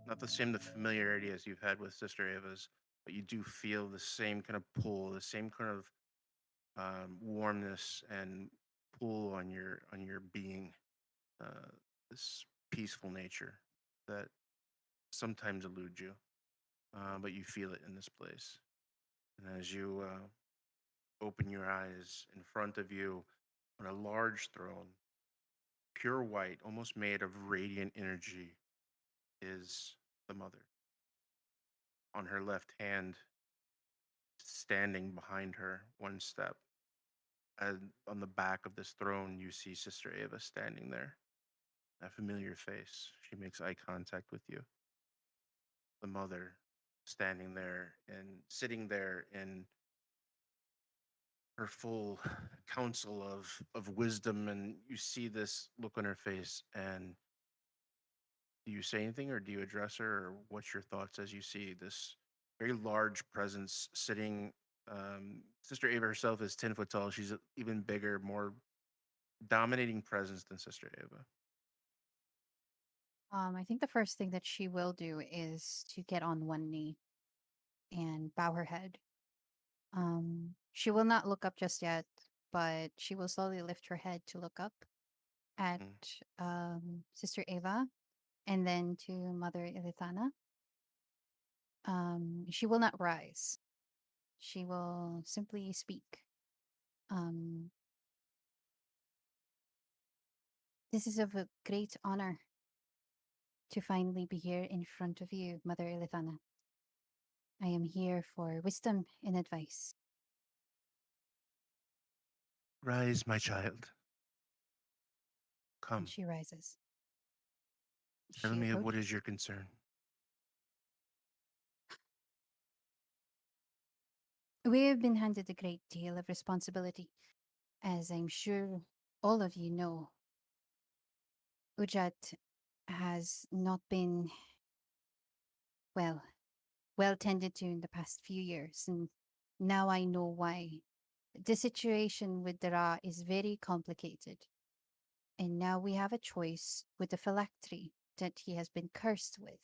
not the familiarity as you've had with Sister Ava's, but you do feel the same kind of pull, the same kind of warmness and pull on your being, this peaceful nature that sometimes eludes you, but you feel it in this place. And as you open your eyes, in front of you on a large throne pure white, almost made of radiant energy, is the mother. On her left hand, standing behind her, one step, and on the back of this throne, you see Sister Ava standing there. A familiar face. She makes eye contact with you. The mother standing there and sitting there in her full counsel of wisdom, and you see this look on her face. And do you say anything, or do you address her, or what's your thoughts as you see this very large presence sitting? Sister Ava herself is 10 foot tall. She's even bigger, more dominating presence than Sister Ava. I think the first thing that she will do is to get on one knee and bow her head. She will not look up just yet, but she will slowly lift her head to look up at Mm. Sister Ava and then to Mother Ilithana. She will not rise. She will simply speak. Um, this is of a great honor to finally be here in front of you, Mother Ilithana. I am here for wisdom and advice. Rise, my child. And Come, she rises. tell She me of what approaches. is your concern. We have been handed a great deal of responsibility. As I'm sure all of you know, Ujat has not been, well, well tended to in the past few years, and now I know why. The situation with Dara is very complicated, and now we have a choice with the phylactery that he has been cursed with.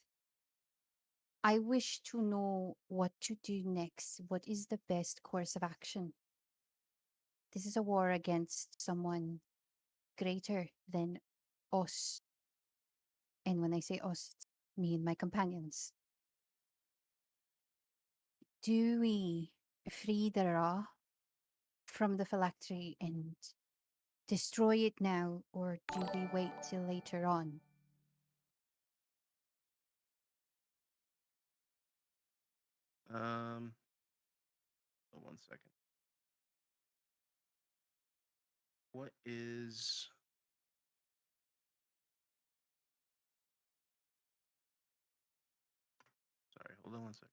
I wish to know what to do next. What is the best course of action? This is a war against someone greater than us. And when I say us, it's me and my companions. Do we free the Ra from the phylactery and destroy it now, or do we wait till later on? Um, one second. What is? Sorry, hold on one second.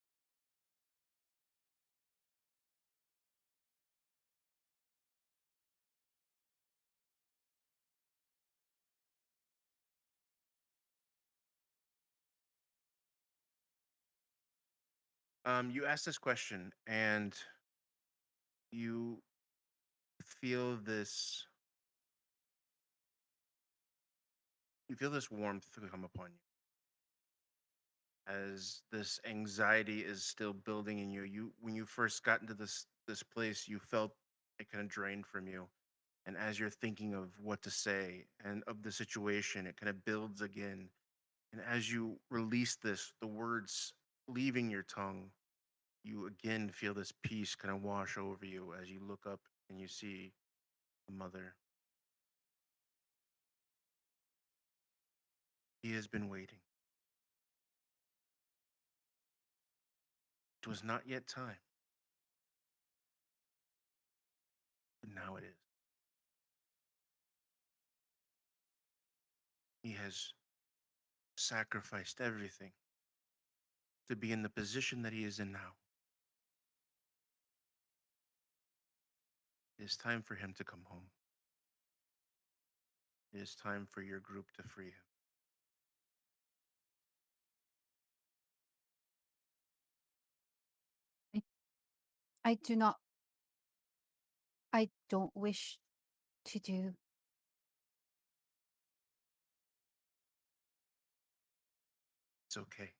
You asked this question, and you feel this. You feel this warmth come upon you as this anxiety is still building in you. When you first got into this place, you felt it kind of drained from you. And as you're thinking of what to say and of the situation, it kind of builds again. And as you release this, the words leaving your tongue, you again feel this peace kind of wash over you as you look up and you see the mother. He has been waiting. It was not yet time, but now it is. He has sacrificed everything to be in the position that he is in now. It is time for him to come home. It is time for your group to free him. I, I do not, I don't wish to do. It's okay.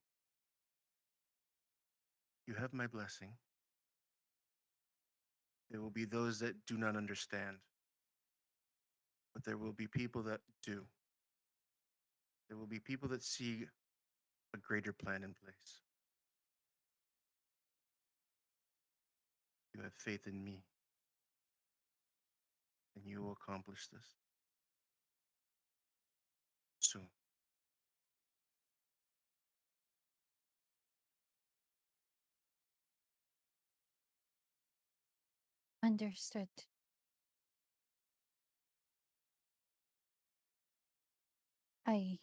You have my blessing. There will be those that do not understand, but there will be people that do. There will be people that see a greater plan in place. You have faith in me, and you will accomplish this. Understood. I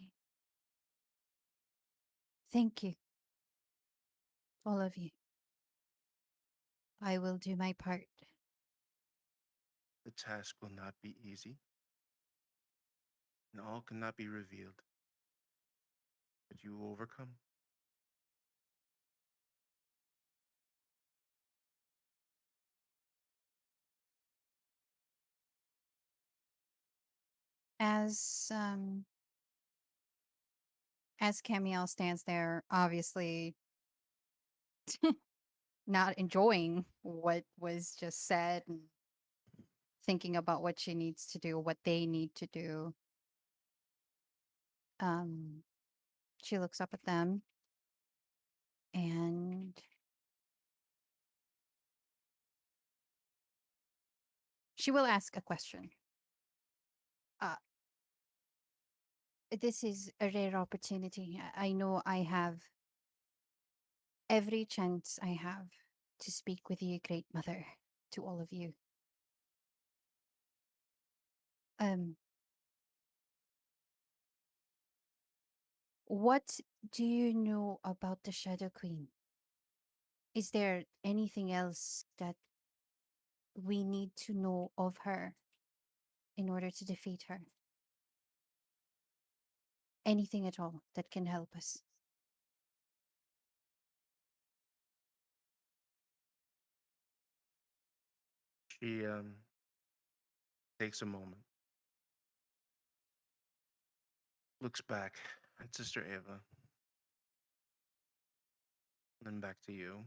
thank you, all of you. I will do my part. The task will not be easy, and all cannot be revealed. But you will overcome. As Camiel stands there, obviously not enjoying what was just said and thinking about what she needs to do, what they need to do. She looks up at them and she will ask a question. This is a rare opportunity. I know I have every chance I have to speak with you, Great Mother, to all of you. What do you know about the Shadow Queen? Is there anything else that we need to know of her in order to defeat her? Anything at all that can help us? She takes a moment, looks back at Sister Ava, then back to you.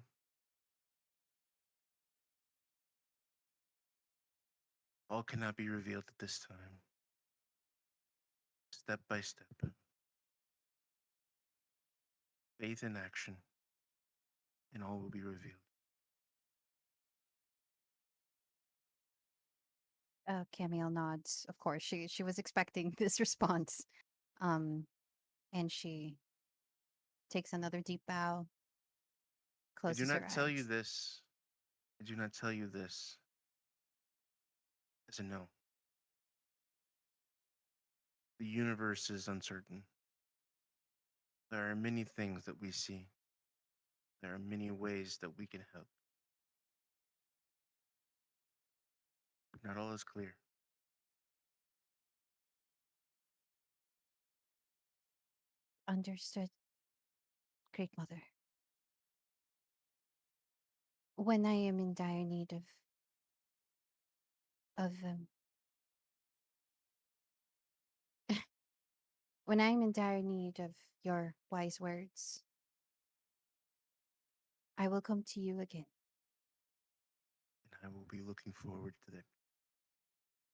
All cannot be revealed at this time. Step by step. Faith in action, and all will be revealed. Camille nods. Of course, she was expecting this response. And she takes another deep bow, I closes do her not tell you eyes. this. I do not tell you this as a no. The universe is uncertain. There are many things that we see. There are many ways that we can help. But not all is clear. Understood, Great Mother. When I am in dire need of when I'm in dire need of your wise words, I will come to you again. And I will be looking forward to that.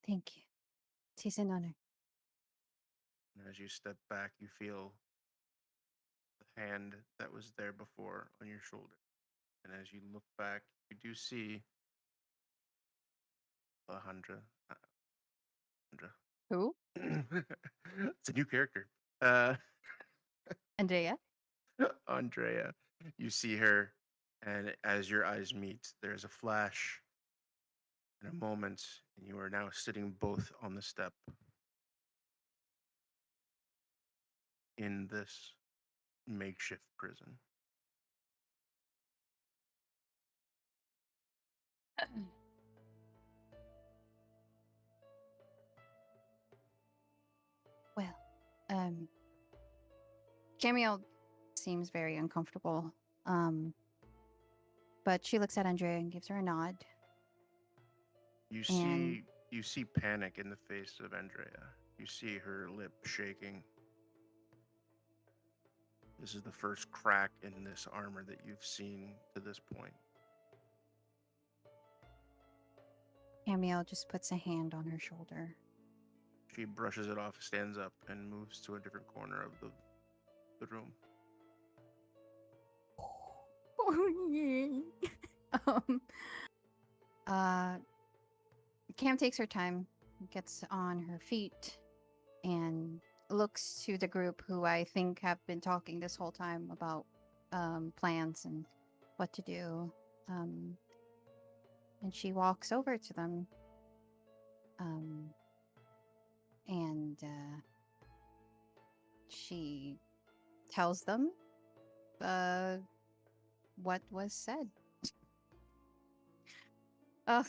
Thank you. 'Tis an honor. And as you step back, you feel the hand that was there before on your shoulder. And as you look back, you do see Alejandra. Who? It's a new character. Uh, Andrea? Andrea. You see her, and as your eyes meet, there's a flash and a moment, and you are now sitting both on the step in this makeshift prison. Well, Camille seems very uncomfortable. But she looks at Andrea and gives her a nod. You And- see panic in the face of Andrea. You see her lip shaking. This is the first crack in this armor that you've seen to this point. Camille just puts a hand on her shoulder. She brushes it off, stands up, and moves to a different corner of the room. Cam takes her time, gets on her feet, and looks to the group who I think have been talking this whole time about plans and what to do. And she walks over to them. And she tells them what was said. Oh,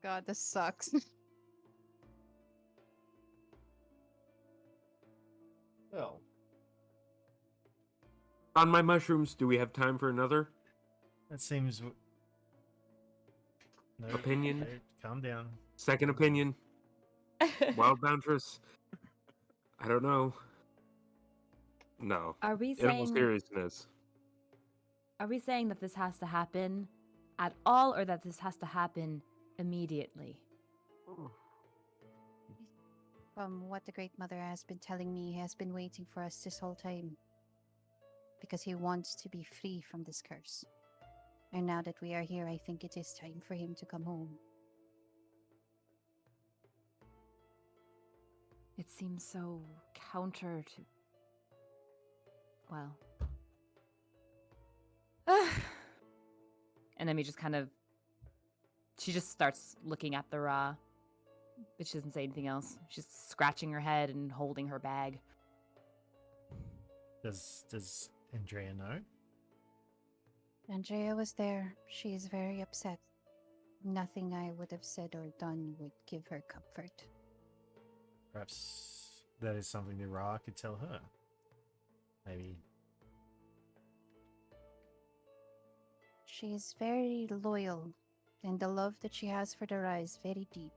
God, this sucks. Well, On my mushrooms, do we have time for another that seems. No, Opinion? no, calm down. second opinion? Wild Bountress? I don't know. No. Are we In all saying seriousness. that this has to happen at all, or that this has to happen immediately? From what the Great Mother has been telling me, he has been waiting for us this whole time. Because he wants to be free from this curse. And now that we are here, I think it is time for him to come home. It seems so counter to. Well. And then we just kind of. She just starts looking at the Ra, but she doesn't say anything else. She's scratching her head and holding her bag. Does Andrea know? Andrea was there. She is very upset. Nothing I would have said or done would give her comfort. Perhaps that is something the Ra could tell her. Maybe. She is very loyal, and the love that she has for the Ra is very deep.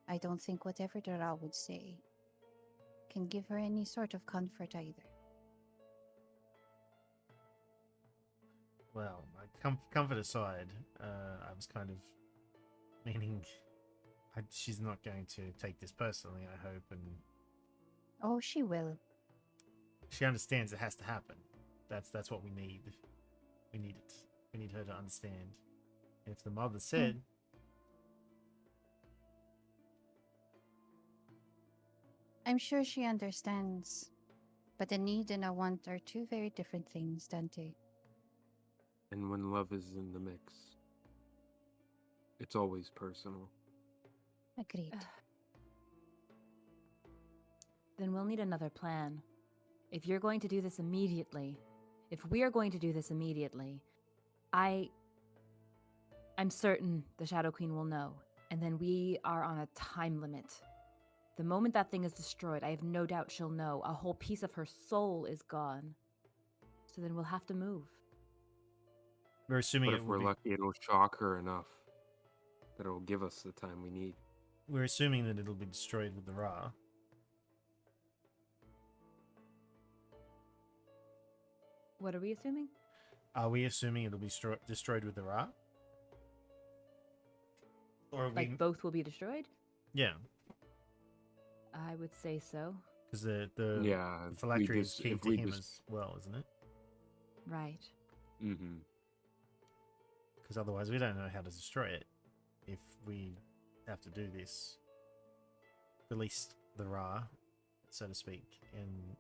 I don't think whatever the Ra would say can give her any sort of comfort either. Well, comfort aside, I was kind of meaning she's not going to take this personally, I hope, and Oh, she will. she understands it has to happen. That's what we need. We need it. We need her to understand. If the mother said, I'm sure she understands. But a need and a want are two very different things, Dante. And when love is in the mix, it's always personal. Agreed. Then we'll need another plan. If you're going to do this immediately, if we are going to do this immediately, I'm certain the Shadow Queen will know, and then we are on a time limit. The moment that thing is destroyed, I have no doubt she'll know. A whole piece of her soul is gone. So then we'll have to move. we're assuming But it if will we're be, lucky, it'll shock her enough that it'll give us the time we need. we're assuming that it'll be destroyed with the Ra. What are we assuming? Are we assuming it'll be destroyed with the Ra? Or are Like we? both will be destroyed? Yeah, I would say so. because the Yeah, the if we phylactery is just- key if to we him just- as well, isn't it? Right. Mm-hmm. Because otherwise we don't know how to destroy it. If we have to do this, release the Ra, so to speak, and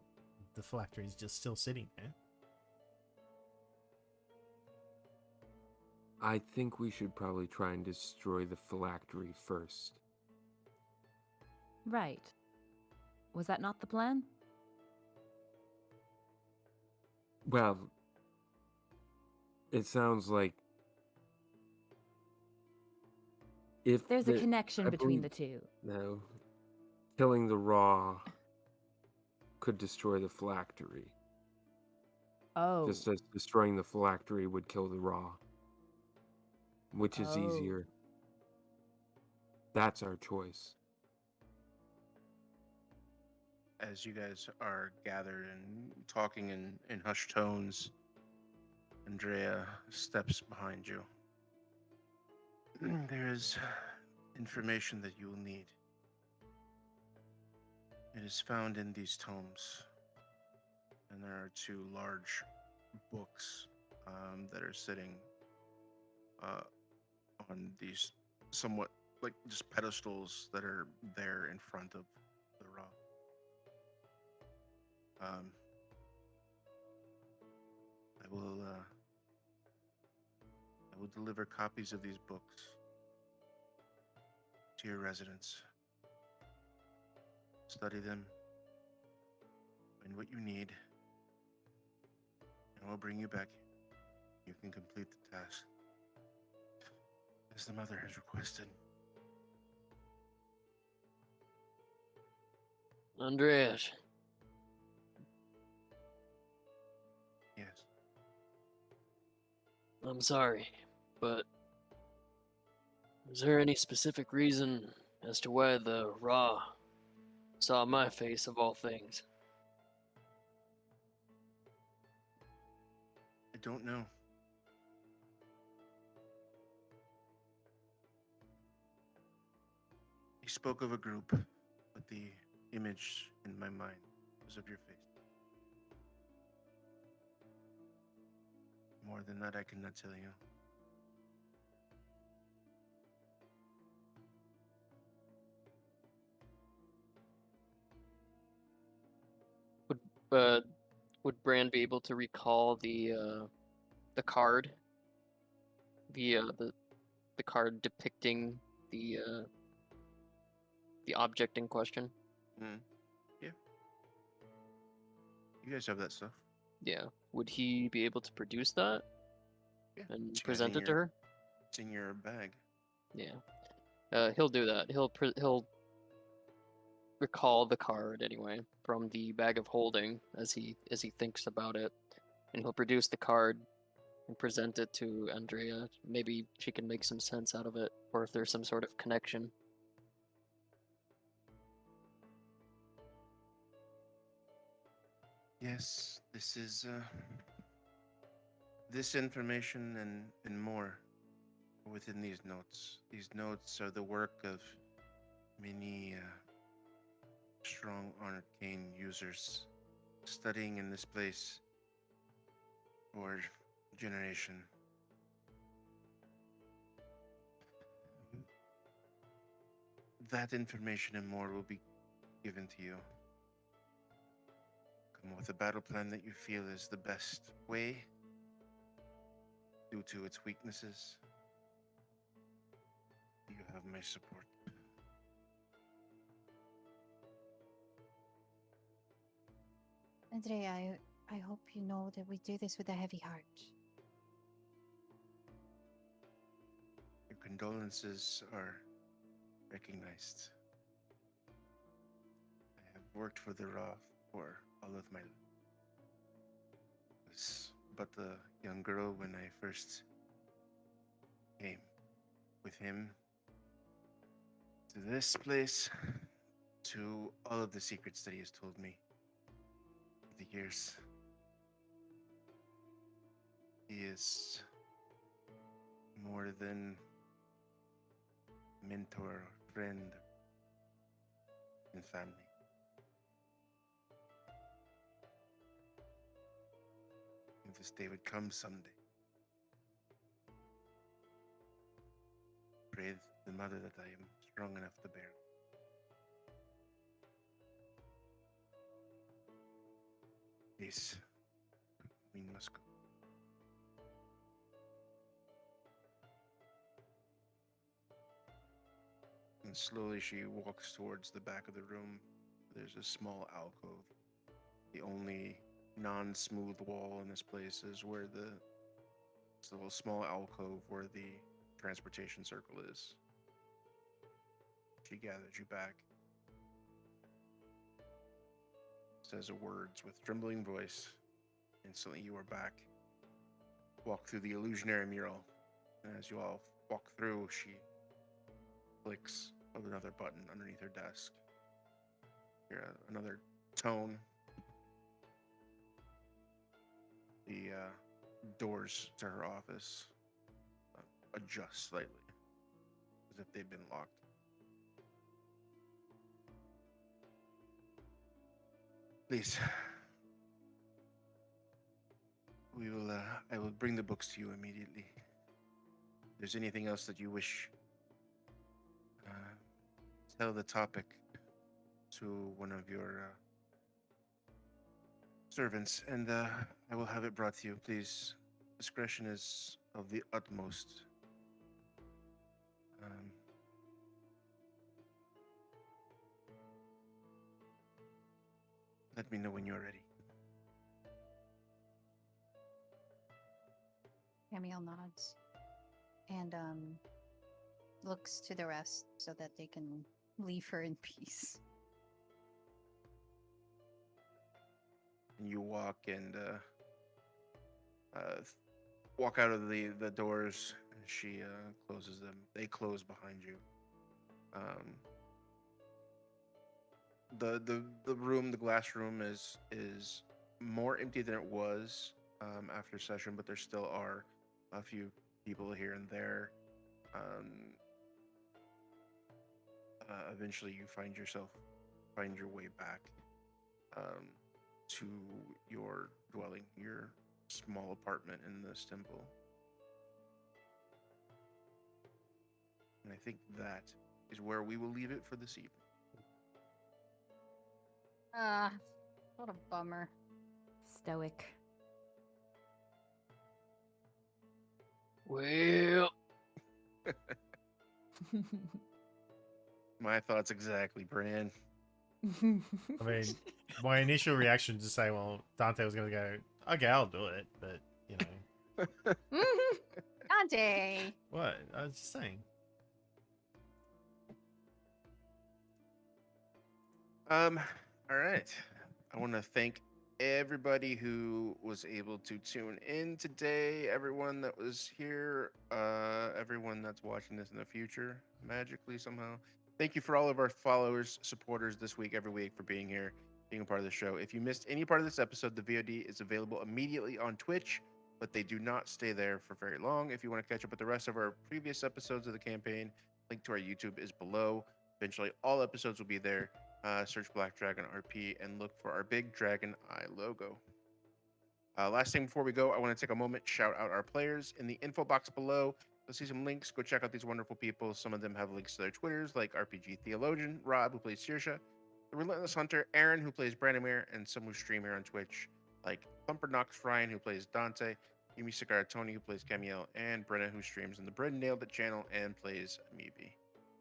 the phylactery is just still sitting there. I think we should probably try and destroy the phylactery first. Right. Was that not the plan? Well, it sounds like if There's a the- connection I between the believe- two. No, killing the Raw could destroy the phylactery, Oh. just as destroying the phylactery would kill the Raw. Which is Oh. easier? That's our choice. As you guys are gathered and talking in hushed tones, Andrea steps behind you. There is information that you will need. It is found in these tomes, and there are two large books that are sitting on these somewhat like just pedestals that are there in front of the rock. I will deliver copies of these books to your residence. Study them. Find what you need. And I'll bring you back. You can complete the task. As the mother has requested. Andreas, Yes. I'm sorry, but is there any specific reason as to why the Ra saw my face of all things? I don't know. He spoke of a group, but the image in my mind was of your face. More than that, I cannot tell you. But would Bran be able to recall the card, the card depicting the object in question? Yeah. You guys have that stuff. Yeah. Would he be able to produce that Yeah. and It's got present in it to your- her? It's in your bag. Yeah. He'll do that. He'll recall the card anyway from the bag of holding as he thinks about it, and he'll produce the card and present it to Andrea. Maybe she can make some sense out of it, or if there's some sort of connection. Yes, this is this information and more are within these notes. These notes are the work of many strong arcane users studying in this place for generation. That information and more will be given to you. Come with a battle plan that you feel is the best way due to its weaknesses. You have my support. Andrea, I hope you know that we do this with a heavy heart. Your condolences are recognized. I have worked for the Ra for all of my life. I was but a young girl when I first came with him to this place, to all of the secrets that he has told me over the years. He is more than mentor, friend, and family. And this day would come someday. Pray the mother that I am strong enough to bear. Please, we must go. And slowly she walks towards the back of the room. There's a small alcove. The only non-smooth wall in this place is where it's a little small alcove where the transportation circle is. She gathers you back. Says words with trembling voice. Instantly you are back. Walk through the illusionary mural. And as you all walk through, she clicks of another button underneath her desk. Hear another tone. The doors to her office adjust slightly, as if they've been locked. Please, we will. I will bring the books to you immediately. If there's anything else that you wish, tell the topic to one of your servants, and I will have it brought to you. Please, discretion is of the utmost. Let me know when you're ready. Camille nods and looks to the rest so that they can leave her in peace. And you walk and walk out of the doors. And she closes them. They close behind you. The room, the glass room, is more empty than it was after session, but there still are a few people here and there. Eventually, you find your way back to your dwelling, your small apartment in this temple. And I think that is where we will leave it for this evening. Ah, what a bummer. Stoic. Well, My thoughts exactly, Bran. I mean, my initial reaction to say, well, Dante was going to go, okay, I'll do it, but you know, Dante! what? I was just saying. All right. I want to thank everybody who was able to tune in today, everyone that was here, everyone that's watching this in the future, magically somehow. Thank you for all of our followers, supporters this week, every week, for being here, being a part of the show. If you missed any part of this episode, the VOD is available immediately on Twitch, but they do not stay there for very long. If you want to catch up with the rest of our previous episodes of the campaign, link to our YouTube is below. Eventually, all episodes will be there. Search Black Dragon RP and look for our big dragon eye logo. Last thing before we go, I want to take a moment, shout out our players in the info box below. You'll see some links. Go check out these wonderful people. Some of them have links to their Twitters, like RPG Theologian, Rob, who plays Sirsha, the Relentless Hunter, Aaron, who plays Branimir, and some who stream here on Twitch, like Thumper Knox Ryan, who plays Dante, Yumi Cigar Tony, who plays Camiel, and Brenna, who streams on the Bren Nailed It channel and plays Meeby.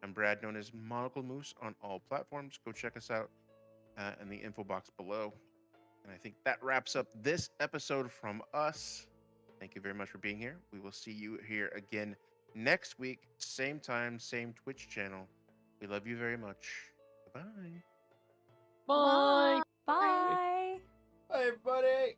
I'm Brad, known as Monocle Moose on all platforms. Go check us out in the info box below. And I think that wraps up this episode from us. Thank you very much for being here. We will see you here again next week, same time, same Twitch channel. We love you very much. Bye. bye. Bye. Hey, buddy.